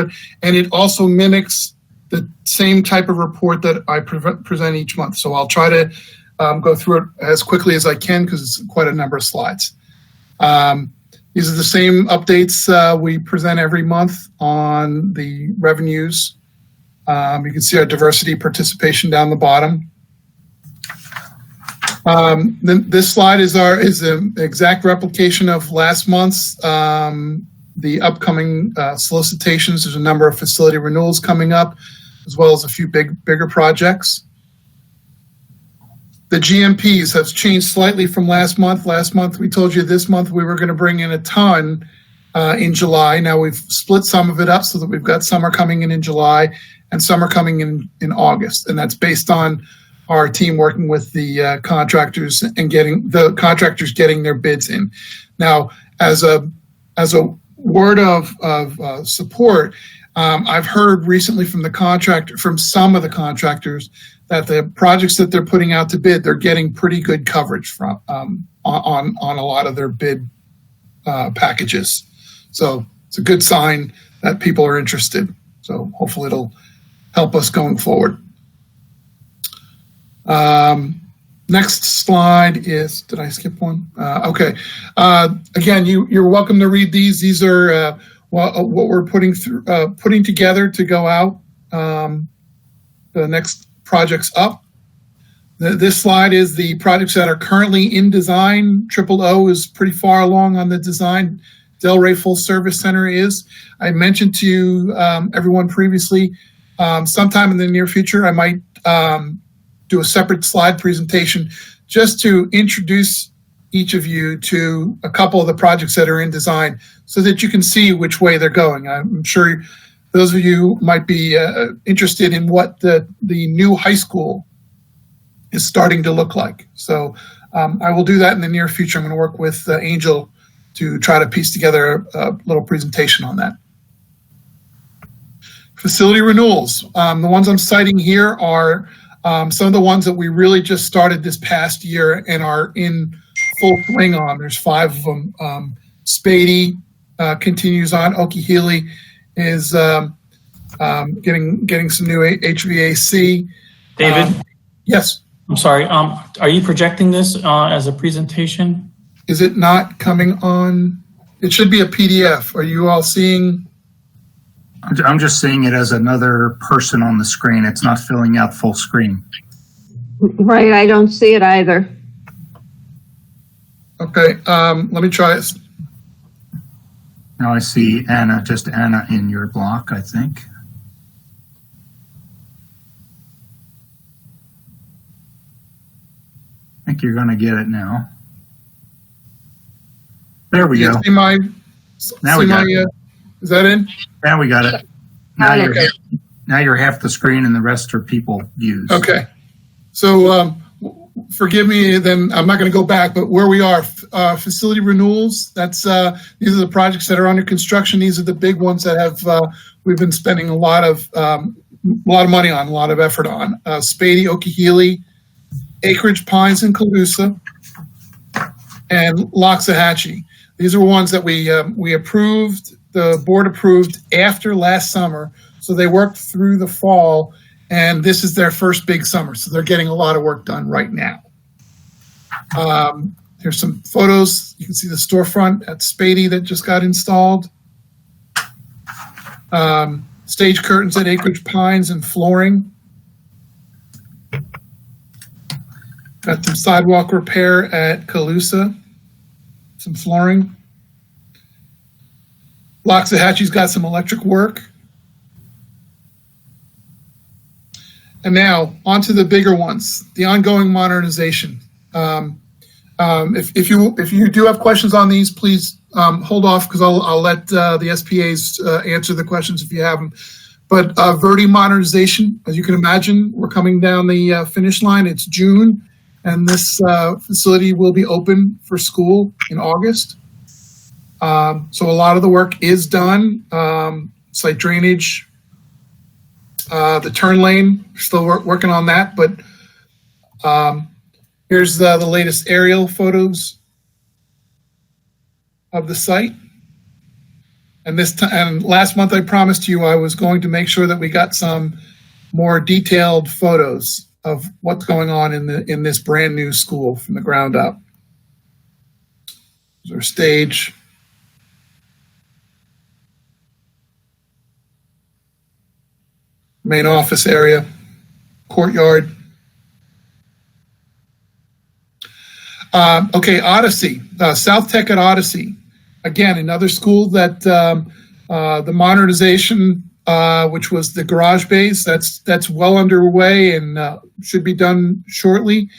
and it also mimics the same type of report that I present each month. So I'll try to go through it as quickly as I can because it's quite a number of slides. These are the same updates we present every month on the revenues. You can see our diversity participation down the bottom. Then this slide is an exact replication of last month's. The upcoming solicitations. There's a number of facility renewals coming up, as well as a few bigger projects. The GMPs have changed slightly from last month. Last month, we told you this month we were going to bring in a ton in July. Now we've split some of it up so that we've got some are coming in July and some are coming in August. And that's based on our team working with the contractors and getting their bids in. Now, as a word of support, I've heard recently from some of the contractors that the projects that they're putting out to bid, they're getting pretty good coverage from on a lot of their bid packages. So it's a good sign that people are interested. So hopefully it'll help us going forward. Next slide is, did I skip one? Okay. Again, you're welcome to read these. These are what we're putting together to go out. The next projects up. This slide is the projects that are currently in design. O is pretty far along on the design. Delray Full Service Center is. I mentioned to everyone previously, sometime in the near future, I might do a separate slide presentation just to introduce each of you to a couple of the projects that are in design so that you can see which way they're going. I'm sure those of you who might be interested in what the new high school is starting to look like. So I will do that in the near future. I'm going to work with Angel to try to piece together a little presentation on that. Facility renewals. The ones I'm citing here are some of the ones that we really just started this past year and are in full swing on. There's 5 of them. Spady continues on. Okeechobee is getting some new HVAC. David? Yes. I'm sorry. Are you projecting this as a presentation? Is it not coming on? It should be a PDF. Are you all seeing? I'm just seeing it as another person on the screen. It's not filling out full screen. Right, I don't see it either. Okay, let me try it. Now I see Anna, just Anna in your block, I think. I think you're going to get it now. There we go. See my, now we got it. Is that in? Now we got it. Now you're half the screen and the rest are people views. Okay. So forgive me, then I'm not going to go back, but where we are, facility renewals, that's these are the projects that are under construction. These are the big ones that have we've been spending a lot of money on, a lot of effort on. Spady, Okeechobee, Acreage Pines in Colusa, and Loxahatchee. These are ones that we approved, the board approved after last summer, so they worked through the fall, and this is their first big summer, so they're getting a lot of work done right now. Here's some photos. You can see the storefront at Spady that just got installed. Stage curtains at Acreage Pines and flooring. Got some sidewalk repair at Colusa, some flooring. Loxahatchee's got some electric work. And now onto the bigger ones, the ongoing modernization. If you do have questions on these, please hold off because I'll let the SPAs answer the questions if you have them. But Verde modernization, as you can imagine, we're coming down the finish line. It's June, and this facility will be open for school in August. So a lot of the work is done. Site drainage, the turn lane, still working on that. But here's the latest aerial photos of the site. And last month I promised you I was going to make sure that we got some more detailed photos of what's going on in this brand new school from the ground up. There's our stage. Main office area, courtyard. Okay, Odyssey, South Tech at Odyssey. Again, another school that the modernization, which was the garage bays, that's well underway and should be done shortly.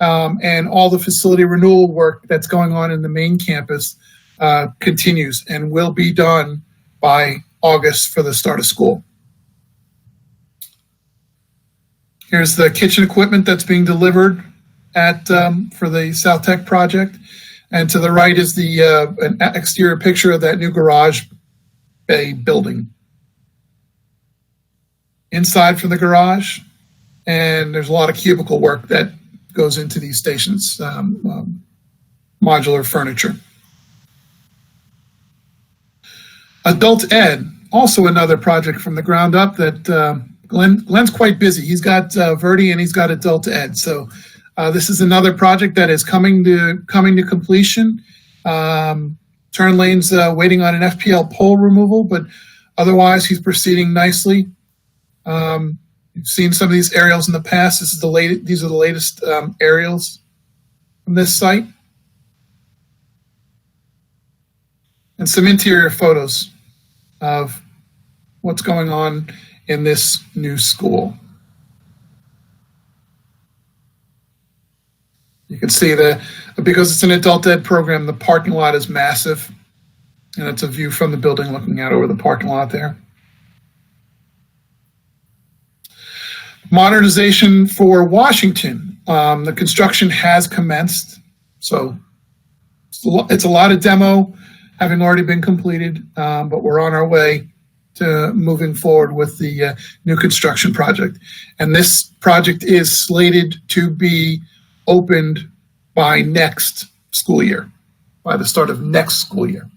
And all the facility renewal work that's going on in the main campus continues and will be done by August for the start of school. Here's the kitchen equipment that's being delivered at for the South Tech project. And to the right is the an exterior picture of that new garage bay building. Inside from the garage, and there's a lot of cubicle work that goes into these stations, modular furniture. Adult Ed, also another project from the ground up that Glenn's quite busy. He's got Verde and he's got Adult Ed. So this is another project that is coming to completion. Turn lanes waiting on an FPL pole removal, but otherwise he's proceeding nicely. You've seen some of these aerials in the past. These are the latest aerials from this site. And some interior photos of what's going on in this new school. You can see because it's an adult ed program, the parking lot is massive. And it's a view from the building looking out over the parking lot there. Modernization for Washington. The construction has commenced, so it's a lot of demo having already been completed, but we're on our way to moving forward with the new construction project. And this project is slated to be opened by next school year, by the start of next school year.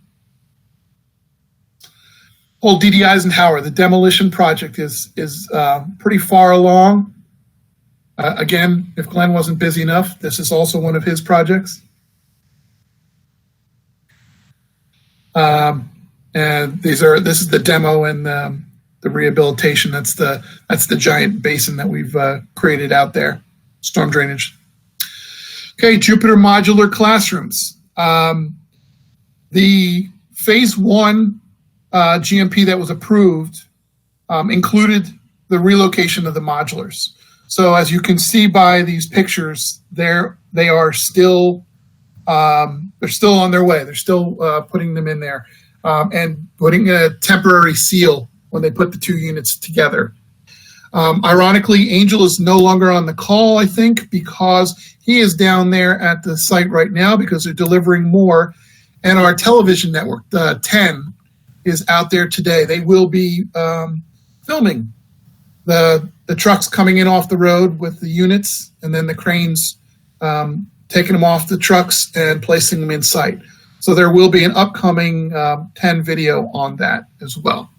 Old D.D. Eisenhower, the demolition project is pretty far along. Again, if Glenn wasn't busy enough, this is also one of his projects. And this is the demo and the rehabilitation. That's the giant basin that we've created out there, storm drainage. Okay, Jupiter Modular Classrooms. The phase 1 GMP that was approved included the relocation of the modulars. So as you can see by these pictures, they are still they're still on their way. They're still putting them in there and putting a temporary seal when they put the two units together. Ironically, Angel is no longer on the call, I think, because he is down there at the site right now because they're delivering more. And our television network, the 10, is out there today. They will be filming the trucks coming in off the road with the units, and then the cranes taking them off the trucks and placing them in sight. So there will be an upcoming 10 video on that as well.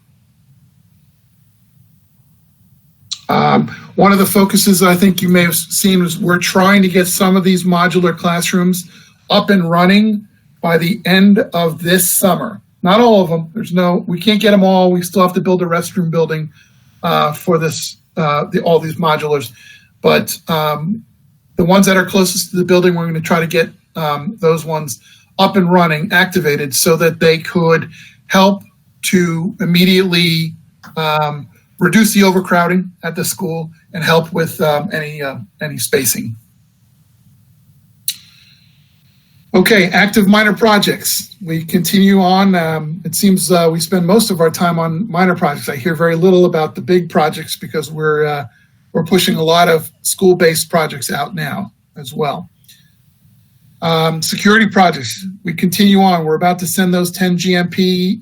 One of the focuses I think you may have seen is we're trying to get some of these modular classrooms up and running by the end of this summer. Not all of them. We can't get them all. We still have to build a restroom building for this, all these modulars. But the ones that are closest to the building, we're going to try to get those ones up and running, activated, so that they could help to immediately reduce the overcrowding at the school and help with any spacing. Okay, active minor projects. We continue on. It seems we spend most of our time on minor projects. I hear very little about the big projects because we're pushing a lot of school-based projects out now as well. Security projects. We continue on. We're about to send those 10 GMP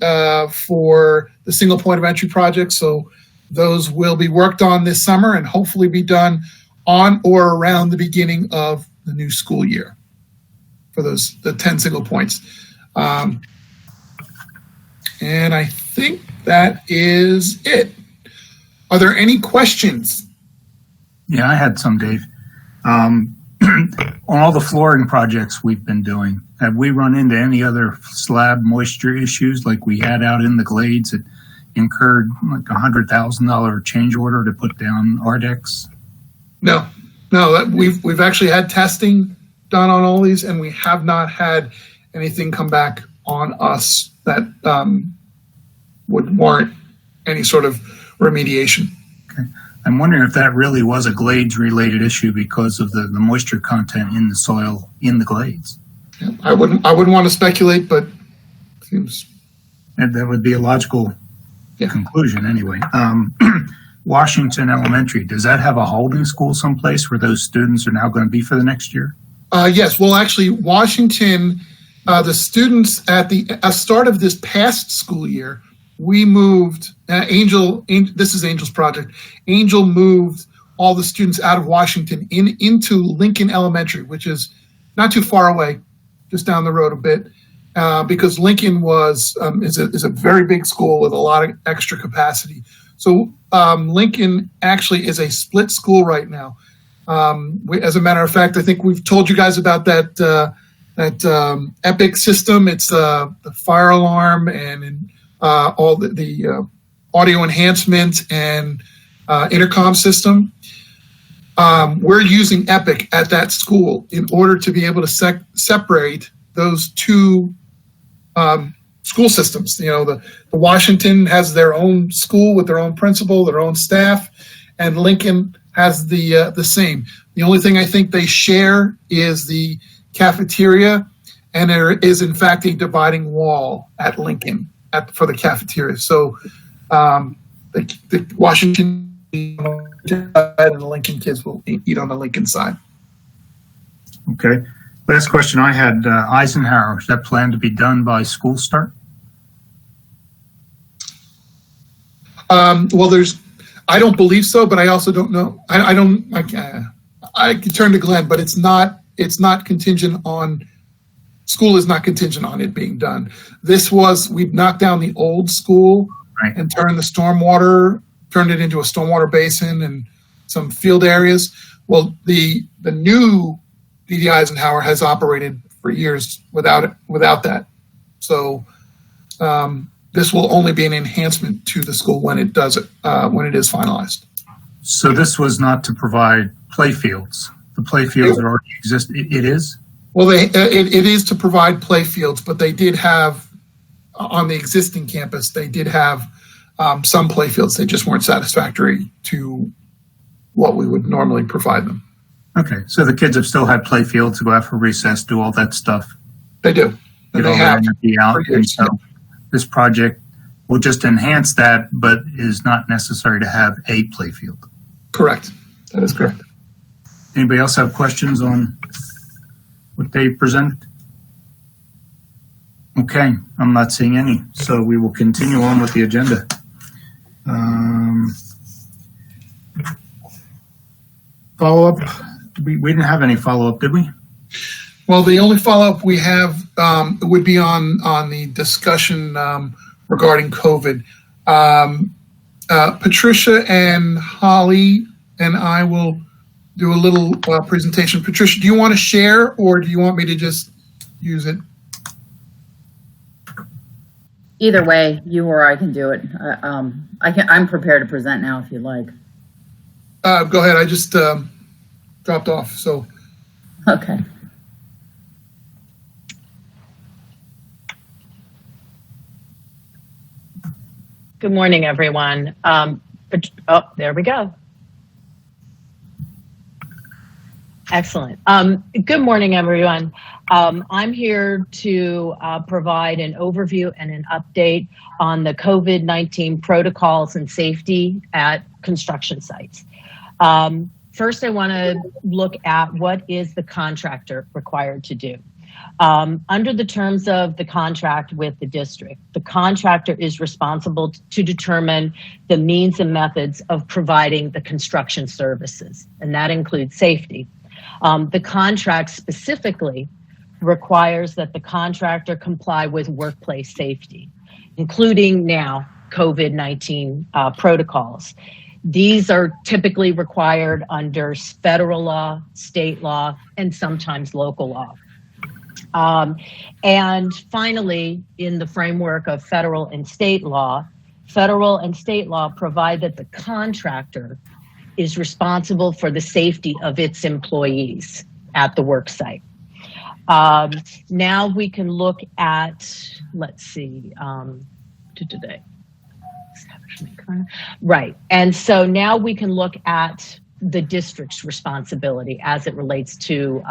for the single point of entry project. So those will be worked on this summer and hopefully be done on or around the beginning of the new school year for the 10 single points. And I think that is it. Are there any questions? Yeah, I had some, Dave. On all the flooring projects we've been doing, have we run into any other slab moisture issues like we had out in the glades that incurred like $100,000 change order to put down Ardex? No, we've actually had testing done on all these, and we have not had anything come back on us that would warrant any sort of remediation. Okay. I'm wondering if that really was a glades-related issue because of the moisture content in the soil in the glades. Yeah, I wouldn't want to speculate, but it seems that would be a logical conclusion anyway. Washington Elementary, does that have a holding school someplace where those students are now going to be for the next year? Yes. Well, actually, Washington, the students at the start of this past school year, we moved, Angel, this is Angel's project. Angel moved all the students out of Washington into Lincoln Elementary, which is not too far away, just down the road a bit, because Lincoln is a very big school with a lot of extra capacity. So Lincoln actually is a split school right now. As a matter of fact, I think we've told you guys about that EPIC system. It's the fire alarm and all the audio enhancement and intercom system. We're using EPIC at that school in order to be able to separate those two school systems. You know, the Washington has their own school with their own principal, their own staff, and Lincoln has the same. The only thing I think they share is the cafeteria, and there is in fact a dividing wall at Lincoln for the cafeteria. So the Washington and the Lincoln kids will eat on the Lincoln side. Okay. Last question I had, Eisenhower, is that planned to be done by school start? Well, I don't believe so, but I also don't know. I can turn to Glenn, but it's not contingent on, school is not contingent on it being done. We've knocked down the old school and turned it into a stormwater basin and some field areas. Well, the new D.D. Eisenhower has operated for years without that. So this will only be an enhancement to the school when it does it, when it is finalized. So this was not to provide play fields. The play fields that already exist. It is? Well, it is to provide play fields, but they did have, on the existing campus, they did have some play fields. They just weren't satisfactory to what we would normally provide them. Okay, so the kids have still had play fields to go out for recess, do all that stuff. They do. Get all that energy out. And so this project will just enhance that, but is not necessary to have a play field. Correct. That is correct. Anybody else have questions on what they presented? Okay, I'm not seeing any, so we will continue on with the agenda. Follow-up. We didn't have any follow-up, did we? Well, the only follow-up we have would be on the discussion regarding COVID. Patricia and Holly and I will do a little presentation. Patricia, do you want to share, or do you want me to just use it? Either way, you or I can do it. I'm prepared to present now if you'd like. Go ahead. I just dropped off. So. Okay. Good morning, everyone. There we go. Excellent. Good morning, everyone. I'm here to provide an overview and an update on the COVID-19 protocols and safety at construction sites. First, I want to look at what is the contractor required to do. Under the terms of the contract with the district, the contractor is responsible to determine the means and methods of providing the construction services, and that includes safety. The contract specifically requires that the contractor comply with workplace safety, including now COVID-19 protocols. These are typically required under federal law, state law, and sometimes local law. And finally, in the framework of federal and state law provide that the contractor is responsible for the safety of its employees at the work site. Now we can look at, let's see, today. Right, and so now we can look at the district's responsibility as it relates to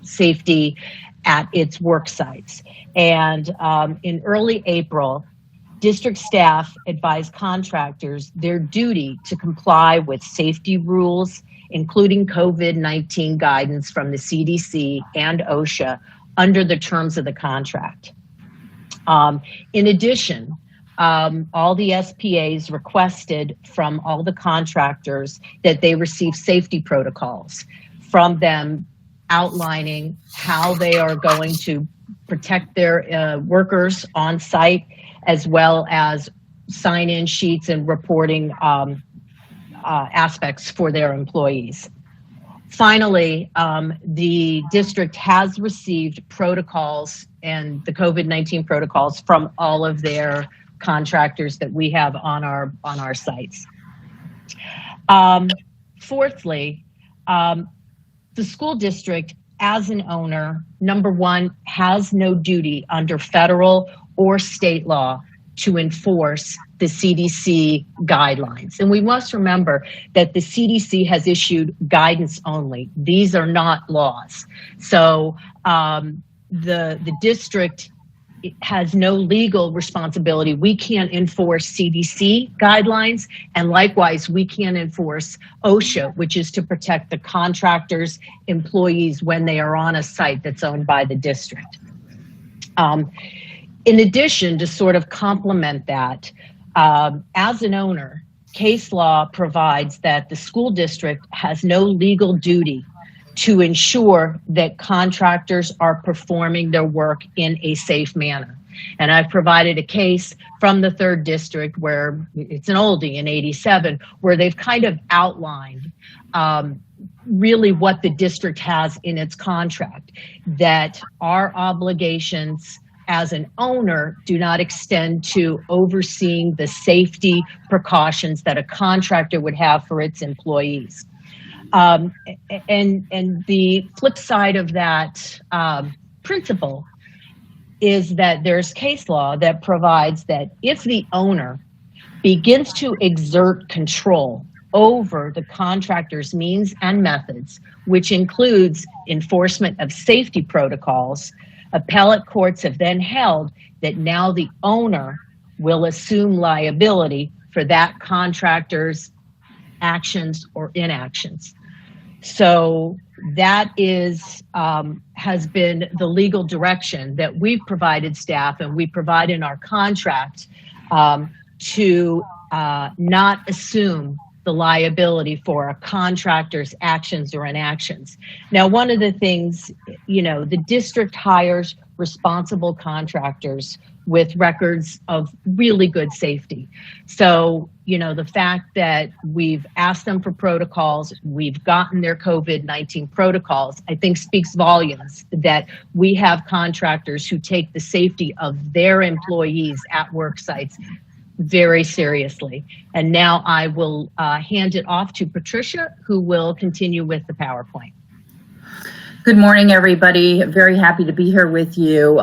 safety at its work sites. And in early April, district staff advised contractors their duty to comply with safety rules, including COVID-19 guidance from the CDC and OSHA under the terms of the contract. In addition, all the SPAs requested from all the contractors that they receive safety protocols from them outlining how they are going to protect their workers on site, as well as sign-in sheets and reporting aspects for their employees. Finally, the district has received protocols and the COVID-19 protocols from all of their contractors that we have on our sites. Fourthly, the school district as an owner, number one, has no duty under federal or state law to enforce the CDC guidelines. And we must remember that the CDC has issued guidance only. These are not laws. So the district has no legal responsibility. We can't enforce CDC guidelines, and likewise, we can't enforce OSHA, which is to protect the contractors' employees when they are on a site that's owned by the district. In addition, to sort of complement that, as an owner, case law provides that the school district has no legal duty to ensure that contractors are performing their work in a safe manner. And I've provided a case from the 3rd District where it's an oldie in 87, where they've kind of outlined really what the district has in its contract, that our obligations as an owner do not extend to overseeing the safety precautions that a contractor would have for its employees. And the flip side of that principle is that there's case law that provides that if the owner begins to exert control over the contractor's means and methods, which includes enforcement of safety protocols, appellate courts have then held that now the owner will assume liability for that contractor's actions or inactions. So that is has been the legal direction that we've provided staff, and we provide in our contract to not assume the liability for a contractor's actions or inactions. Now, one of the things, the district hires responsible contractors with records of really good safety. So, the fact that we've asked them for protocols, we've gotten their COVID-19 protocols, I think speaks volumes that we have contractors who take the safety of their employees at work sites very seriously. And now I will hand it off to Patricia, who will continue with the PowerPoint. Good morning, everybody. Very happy to be here with you.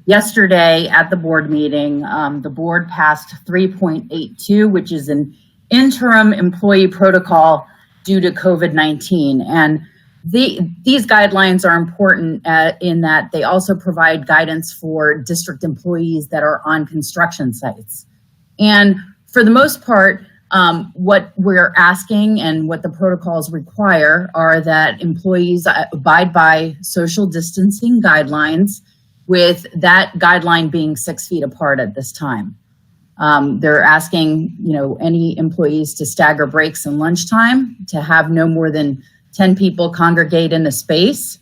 Yesterday at the board meeting, the board passed 3.82, which is an interim employee protocol due to COVID-19. And these guidelines are important in that they also provide guidance for district employees that are on construction sites. And for the most part, what we're asking and what the protocols require are that employees abide by social distancing guidelines, with that guideline being 6 feet apart at this time. They're asking, any employees to stagger breaks and lunchtime, to have no more than 10 people congregate in a space,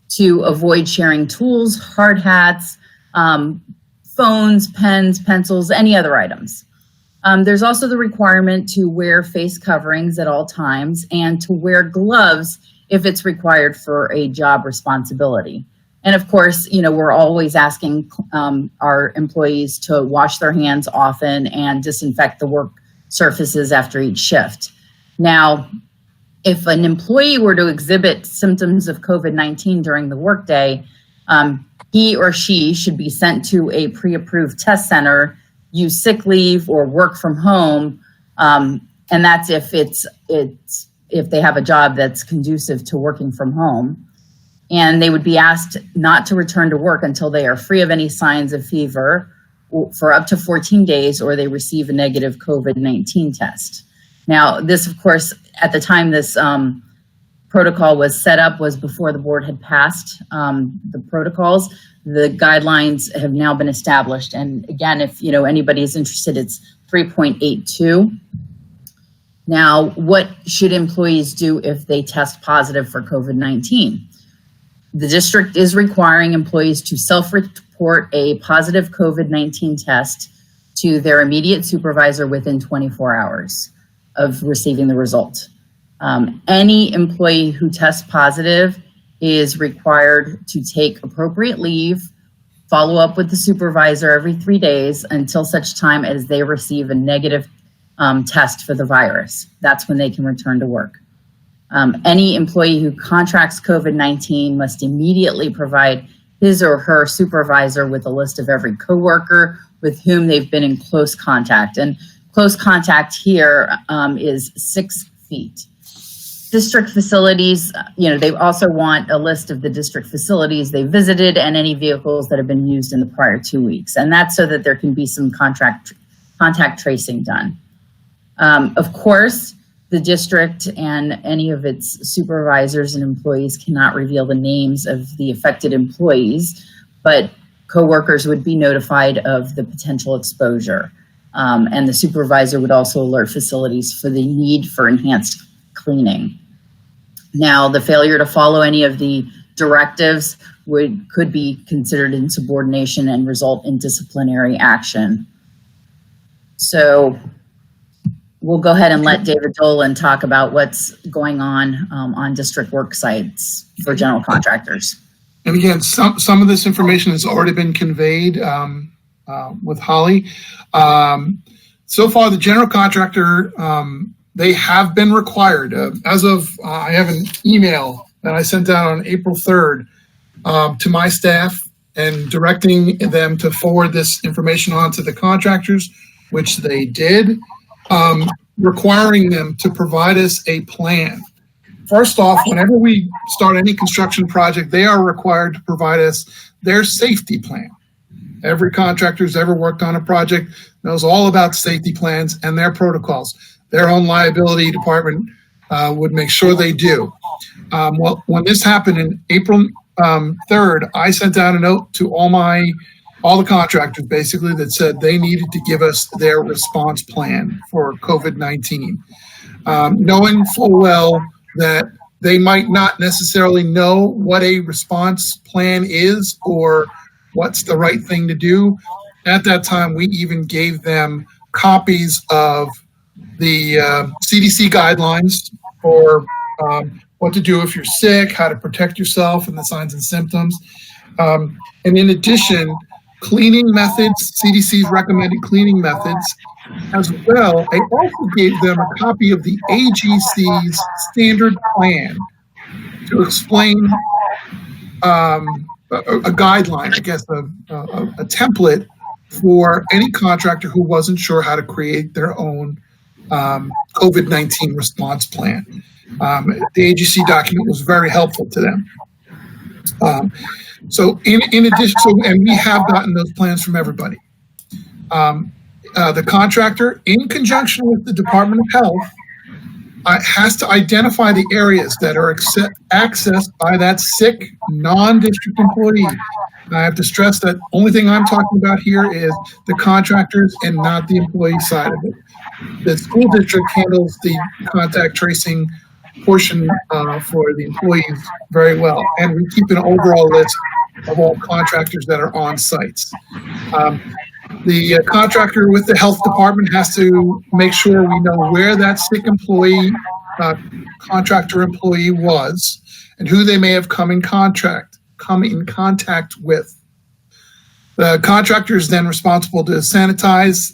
to avoid sharing tools, hard hats, phones, pens, pencils, any other items. There's also the requirement to wear face coverings at all times and to wear gloves if it's required for a job responsibility. And of course, we're always asking our employees to wash their hands often and disinfect the work surfaces after each shift. Now, if an employee were to exhibit symptoms of COVID-19 during the workday, he or she should be sent to a pre-approved test center, use sick leave or work from home, and that's if they have a job that's conducive to working from home. And they would be asked not to return to work until they are free of any signs of fever for up to 14 days, or they receive a negative COVID-19 test. Now, this, of course, at the time this protocol was set up was before the board had passed the protocols. The guidelines have now been established. And again, if anybody is interested, it's 3.82. Now, what should employees do if they test positive for COVID-19? The district is requiring employees to self-report a positive COVID-19 test to their immediate supervisor within 24 hours of receiving the result. Any employee who tests positive is required to take appropriate leave, follow up with the supervisor every 3 days until such time as they receive a negative test for the virus. That's when they can return to work. Any employee who contracts COVID-19 must immediately provide his or her supervisor with a list of every coworker with whom they've been in close contact. And close contact here is 6 feet. District facilities, they also want a list of the district facilities they visited and any vehicles that have been used in the prior 2 weeks. And that's so that there can be some contact tracing done. Of course, the district and any of its supervisors and employees cannot reveal the names of the affected employees, but coworkers would be notified of the potential exposure. And the supervisor would also alert facilities for the need for enhanced cleaning. Now, the failure to follow any of the directives could be considered insubordination and result in disciplinary action. So we'll go ahead and let David Dolan talk about what's going on district work sites for general contractors. And again, some of this information has already been conveyed with Holly. So far, the general contractor, they have been required, as of, I have an email that I sent out on April 3rd to my staff and directing them to forward this information on to the contractors, which they did, requiring them to provide us a plan. First off, whenever we start any construction project, they are required to provide us their safety plan. Every contractor who's ever worked on a project knows all about safety plans and their protocols. Their own liability department would make sure they do. Well, when this happened in April 3rd, I sent out a note to all the contractors basically that said they needed to give us their response plan for COVID-19, knowing full well that they might not necessarily know what a response plan is or what's the right thing to do. At that time, we even gave them copies of the CDC guidelines for what to do if you're sick, how to protect yourself, and the signs and symptoms. And in addition, cleaning methods, CDC's recommended cleaning methods, as well. I also gave them a copy of the AGC's standard plan to explain a guideline, I guess, a template for any contractor who wasn't sure how to create their own COVID-19 response plan. The AGC document was very helpful to them. So in addition, and we have gotten those plans from everybody. The contractor, in conjunction with the Department of Health, has to identify the areas that are accessed by that sick non-district employee. I have to stress that only thing I'm talking about here is the contractors and not the employee side of it. The school district handles the contact tracing portion for the employees very well, and we keep an overall list of all contractors that are on sites. The contractor with the health department has to make sure we know where that sick employee, contractor employee was, and who they may have come in contact with. The contractor is then responsible to sanitize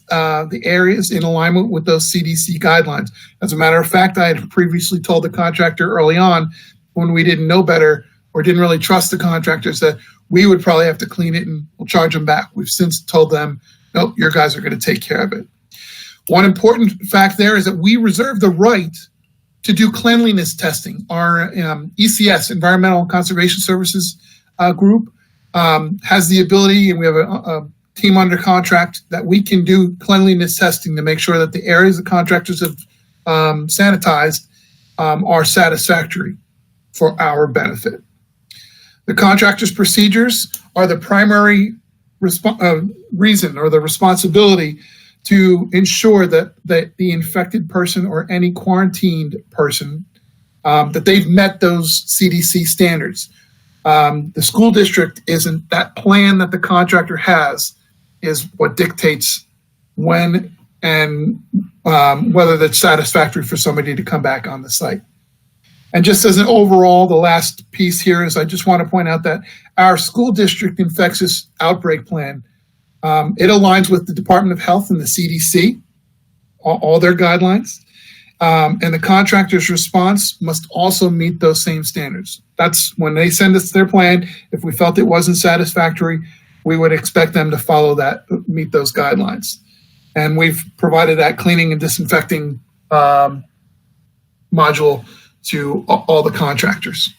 the areas in alignment with those CDC guidelines. As a matter of fact, I had previously told the contractor early on, when we didn't know better or didn't really trust the contractors, that we would probably have to clean it and we'll charge them back. We've since told them, nope, your guys are going to take care of it. One important fact there is that we reserve the right to do cleanliness testing. Our ECS, Environmental Conservation Services group, has the ability, and we have a team under contract, that we can do cleanliness testing to make sure that the areas the contractors have sanitized are satisfactory for our benefit. The contractor's procedures are the primary reason or the responsibility to ensure that the infected person or any quarantined person, that they've met those CDC standards. The school district isn't. That plan that the contractor has is what dictates when and whether that's satisfactory for somebody to come back on the site. And just as an overall, the last piece here is I just want to point out that our school district infectious outbreak plan, it aligns with the Department of Health and the CDC, all their guidelines. And the contractor's response must also meet those same standards. That's when they send us their plan. If we felt it wasn't satisfactory, we would expect them to follow that, meet those guidelines. And we've provided that cleaning and disinfecting module to all the contractors.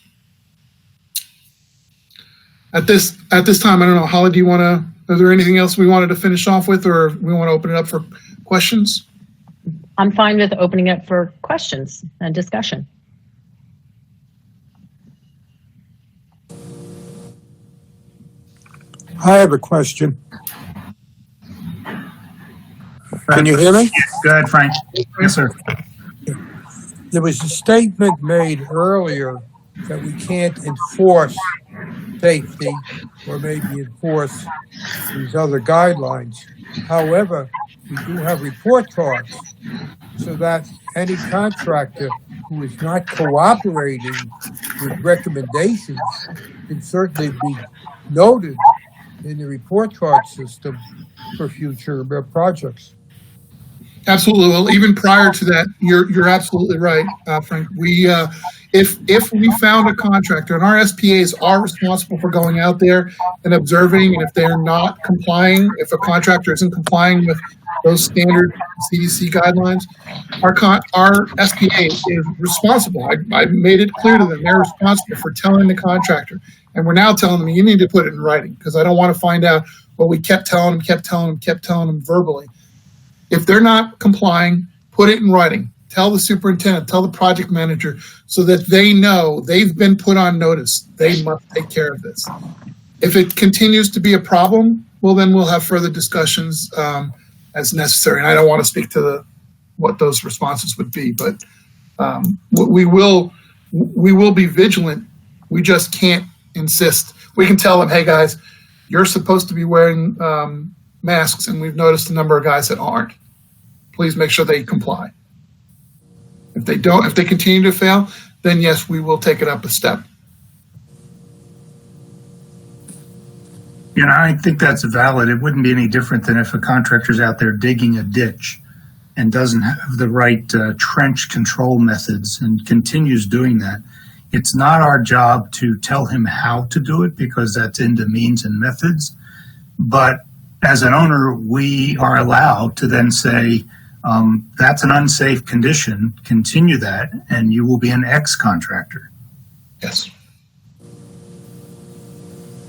At this time, I don't know, Holly, is there anything else we wanted to finish off with, or we want to open it up for questions? I'm fine with opening it for questions and discussion. I have a question. Can you hear me? Go ahead, Frank. Yes, sir. There was a statement made earlier that we can't enforce safety or maybe enforce these other guidelines. However, we do have report cards so that any contractor who is not cooperating with recommendations can certainly be noted in the report card system for future projects. Absolutely. Well, even prior to that, you're absolutely right, Frank. We if we found a contractor, and our SPAs are responsible for going out there and observing, and if they're not complying, if a contractor isn't complying with those standard CDC guidelines, our SPA is responsible. I made it clear to them they're responsible for telling the contractor, and we're now telling them you need to put it in writing, because I don't want to find out what we kept telling them verbally. If they're not complying, put it in writing. Tell the superintendent, tell the project manager, so that they know they've been put on notice. They must take care of this. If it continues to be a problem, well, then we'll have further discussions as necessary. And I don't want to speak to what those responses would be, but we will be vigilant. We just can't insist. We can tell them, hey guys, you're supposed to be wearing masks, and we've noticed a number of guys that aren't. Please make sure they comply. If they continue to fail, then yes, we will take it up a step. I think that's valid. It wouldn't be any different than if a contractor's out there digging a ditch and doesn't have the right trench control methods and continues doing that. It's not our job to tell him how to do it, because that's into means and methods. But as an owner, we are allowed to then say, that's an unsafe condition, continue that, and you will be an ex-contractor. Yes.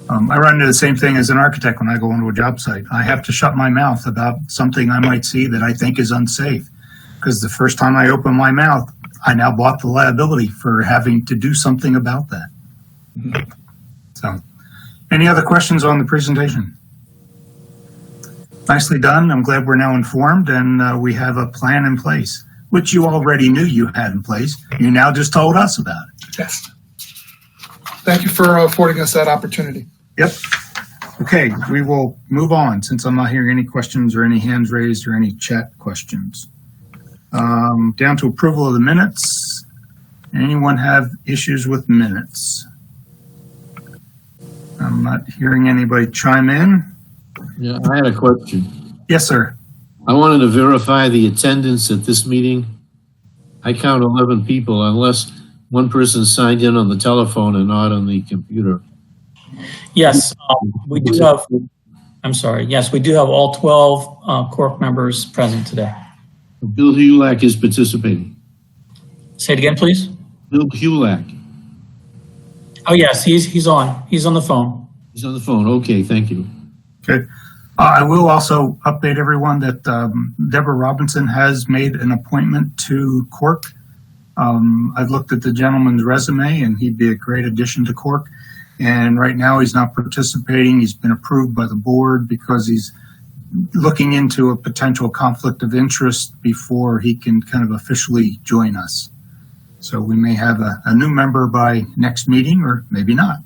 I run into the same thing as an architect when I go into a job site. I have to shut my mouth about something I might see that I think is unsafe, because the first time I open my mouth, I now bought the liability for having to do something about that. Mm-hmm. So, any other questions on the presentation? Nicely done. I'm glad we're now informed, and we have a plan in place, which you already knew you had in place. You now just told us about it. Yes. Thank you for affording us that opportunity. Yep. Okay, we will move on, since I'm not hearing any questions or any hands raised or any chat questions. Down to approval of the minutes. Anyone have issues with minutes? I'm not hearing anybody chime in. Yeah, I had a question. Yes, sir. I wanted to verify the attendance at this meeting. I count 11 people, unless one person signed in on the telephone and not on the computer. Yes, we do have, I'm sorry. Yes, we do have all 12 CORC members present today. Bill Hulak is participating. Say it again, please. Bill Hulak. Oh, yes, he's on. He's on the phone. He's on the phone. Okay, thank you. Okay. I will also update everyone that Deborah Robinson has made an appointment to CORC. I've looked at the gentleman's resume, and he'd be a great addition to CORC. And right now he's not participating. He's been approved by the board because he's looking into a potential conflict of interest before he can kind of officially join us. So we may have a new member by next meeting, or maybe not.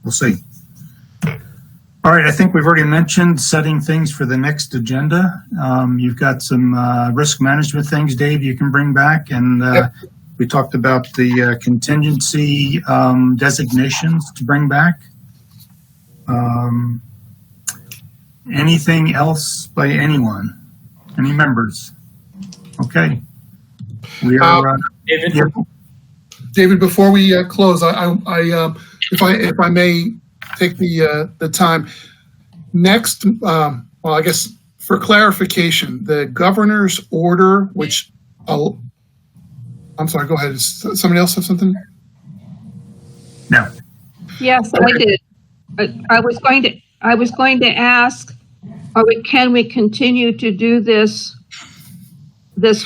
We'll see. All right, I think we've already mentioned setting things for the next agenda. You've got some risk management things, Dave, you can bring back. And Yep. We talked about the contingency designations to bring back. Anything else by anyone? Any members? Okay. We are. David, before we close, if I may take the time. Next, well, I guess for clarification, the governor's order, which I'm sorry, go ahead. Does somebody else have something? No. Yes, I did. But I was going to ask, can we continue to do this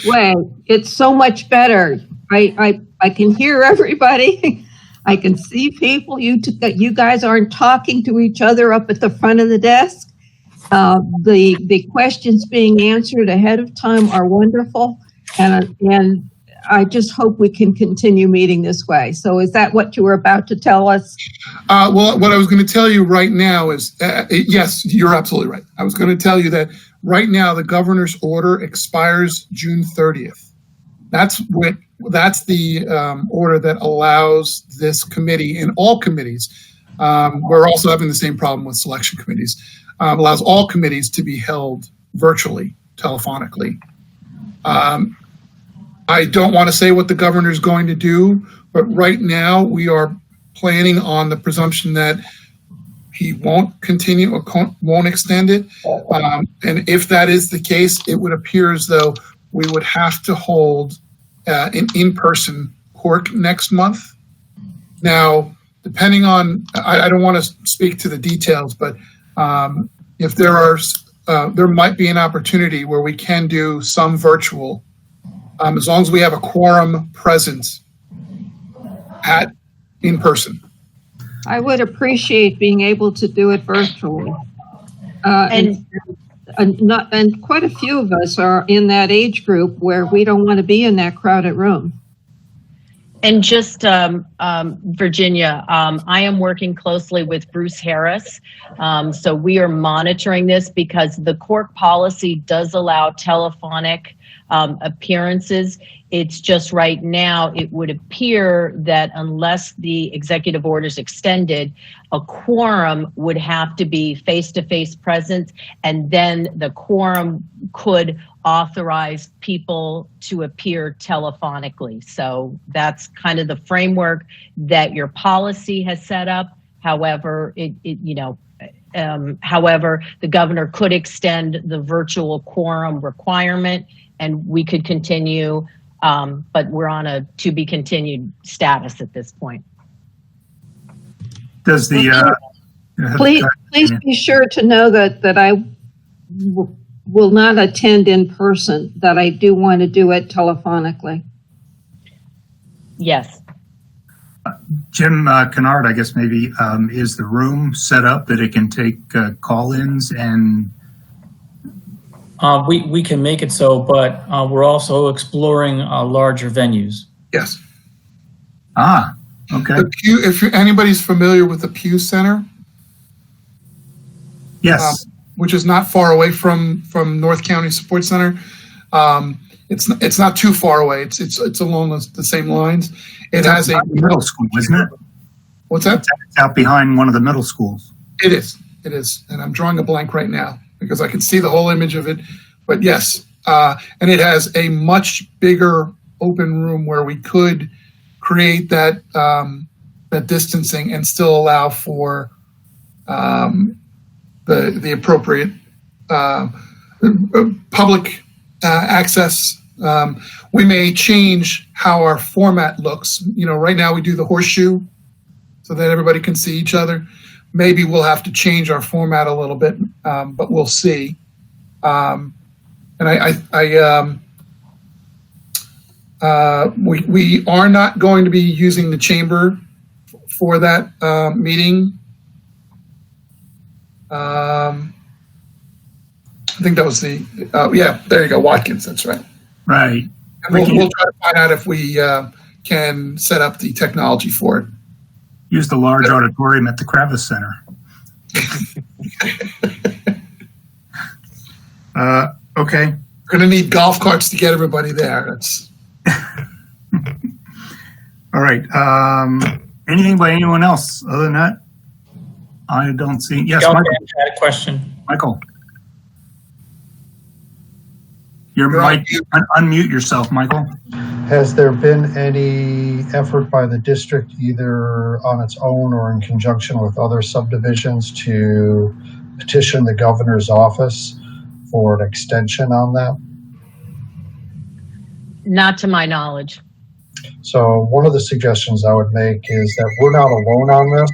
way? It's so much better. I can hear everybody. I can see people. You guys aren't talking to each other up at the front of the desk. The questions being answered ahead of time are wonderful, and I just hope we can continue meeting this way. So is that what you were about to tell us? Well, what I was going to tell you right now is, yes, you're absolutely right. I was going to tell you that right now the governor's order expires June 30th. That's the order that allows this committee and all committees. We're also having the same problem with selection committees. Allows all committees to be held virtually, telephonically. I don't want to say what the governor's going to do, but right now we are planning on the presumption that he won't continue or won't extend it. And if that is the case, it would appear as though we would have to hold an in-person CORC next month. Now, depending on, I don't want to speak to the details, but if there might be an opportunity where we can do some virtual, as long as we have a quorum present in person. I would appreciate being able to do it virtually. And quite a few of us are in that age group where we don't want to be in that crowded room. And just, Virginia, I am working closely with Bruce Harris. So we are monitoring this because the CORC policy does allow telephonic appearances. It's just right now, it would appear that unless the executive order is extended, a quorum would have to be face-to-face presence, and then the quorum could authorize people to appear telephonically. So that's kind of the framework that your policy has set up. However, however, the governor could extend the virtual quorum requirement, and we could continue, but we're on a to be continued status at this point. Does the please be sure to know that I will not attend in person, that I do want to do it telephonically. Yes. Jim Kennard, I guess maybe, is the room set up that it can take call-ins and? We can make it so, but we're also exploring larger venues. Yes. Ah, okay. If anybody's familiar with the Pew Center. Yes. Which is not far away from North County Support Center. It's not too far away. It's along the same lines. It has a middle school, isn't it? What's that? It's out behind one of the middle schools. It is, and I'm drawing a blank right now because I can see the whole image of it. But yes, and it has a much bigger open room where we could create that distancing and still allow for the appropriate public access. We may change how our format looks. Right now we do the horseshoe so that everybody can see each other. Maybe we'll have to change our format a little bit, but we'll see. And we are not going to be using the chamber for that meeting. I think that was yeah, there you go, Watkins, that's right. Right. And we'll try to find out if we can set up the technology for it. Use the large auditorium at the Kravis Center. Okay. We're going to need golf carts to get everybody there. All right. Anything by anyone else other than that? I don't see. Yes, Michael. I had a question. Michael. Unmute yourself, Michael. Has there been any effort by the district, either on its own or in conjunction with other subdivisions, to petition the governor's office for an extension on that? Not to my knowledge. So one of the suggestions I would make is that we're not alone on this.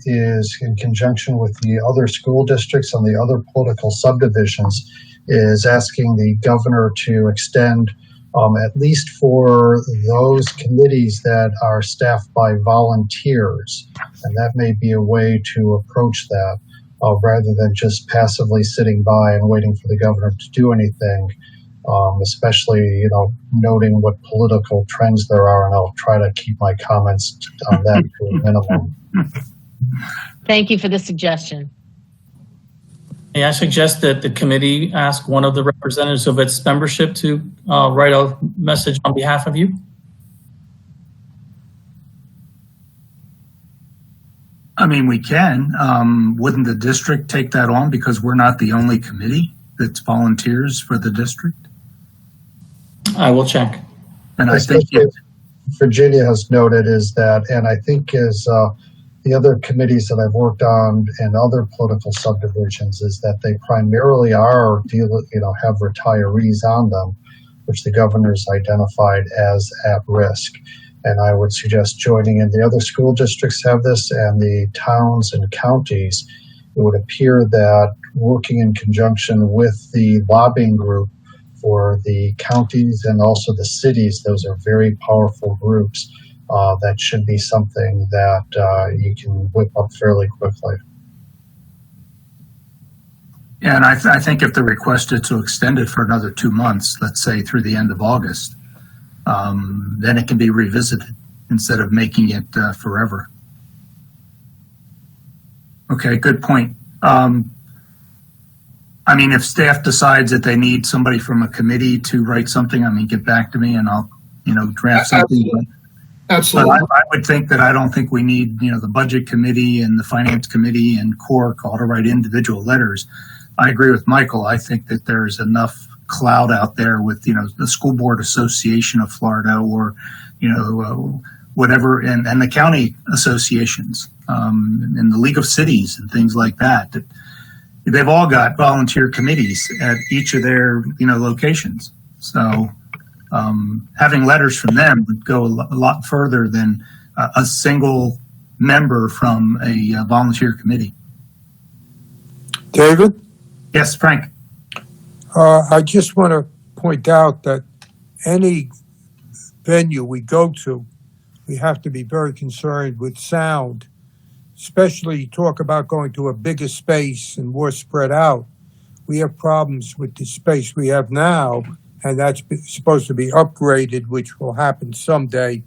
Is in conjunction with the other school districts and the other political subdivisions, is asking the governor to extend, at least for those committees that are staffed by volunteers. And that may be a way to approach that, rather than just passively sitting by and waiting for the governor to do anything, especially, noting what political trends there are. And I'll try to keep my comments on that to a minimum. Thank you for the suggestion. May I suggest that the committee ask one of the representatives of its membership to write a message on behalf of you? I mean, we can. Wouldn't the district take that on because we're not the only committee that's volunteers for the district? I will check. And I think Virginia has noted is that, and I think is the other committees that I've worked on and other political subdivisions, is that they primarily have retirees on them, which the governor's identified as at risk. And I would suggest joining in. The other school districts have this, and the towns and counties. It would appear that working in conjunction with the lobbying group for the counties and also the cities, those are very powerful groups. That should be something that you can whip up fairly quickly. Yeah, and I think if the request is to extend it for another 2 months, let's say through the end of August, then it can be revisited instead of making it forever. Okay, good point. I mean, if staff decides that they need somebody from a committee to write something, get back to me and I'll, draft something. Absolutely. But I would think that I don't think we need, the budget committee and the finance committee and CORC all to write individual letters. I agree with Michael. I think that there's enough cloud out there with, the School Board Association of Florida or, whatever, and the county associations, and the League of Cities and things like that, that they've all got volunteer committees at each of their, locations. So having letters from them would go a lot further than a single member from a volunteer committee. David? Yes, Frank. I just want to point out that any venue we go to, we have to be very concerned with sound, especially talk about going to a bigger space and more spread out. We have problems with the space we have now, and that's supposed to be upgraded, which will happen someday.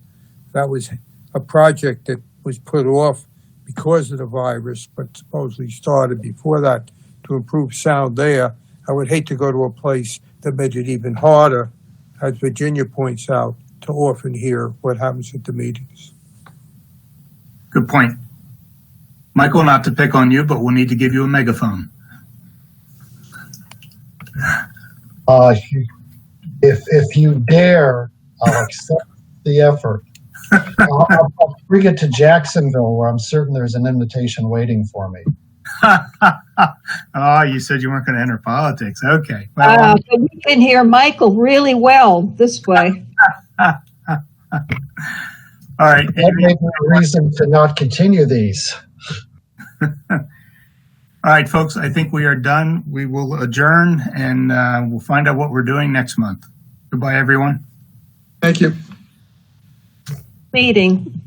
That was a project that was put off because of the virus, but supposedly started before that to improve sound there. I would hate to go to a place that made it even harder, as Virginia points out, to often hear what happens at the meetings. Good point. Michael, not to pick on you, but we'll need to give you a megaphone. If you dare, I'll accept the effort. I'll bring it to Jacksonville, where I'm certain there's an invitation waiting for me. Oh, you said you weren't going to enter politics. Okay. Well, so we can hear Michael really well this way. all right. That may be a reason to not continue these. All right, folks, I think we are done. We will adjourn and we'll find out what we're doing next month. Goodbye, everyone. Thank you. Meeting.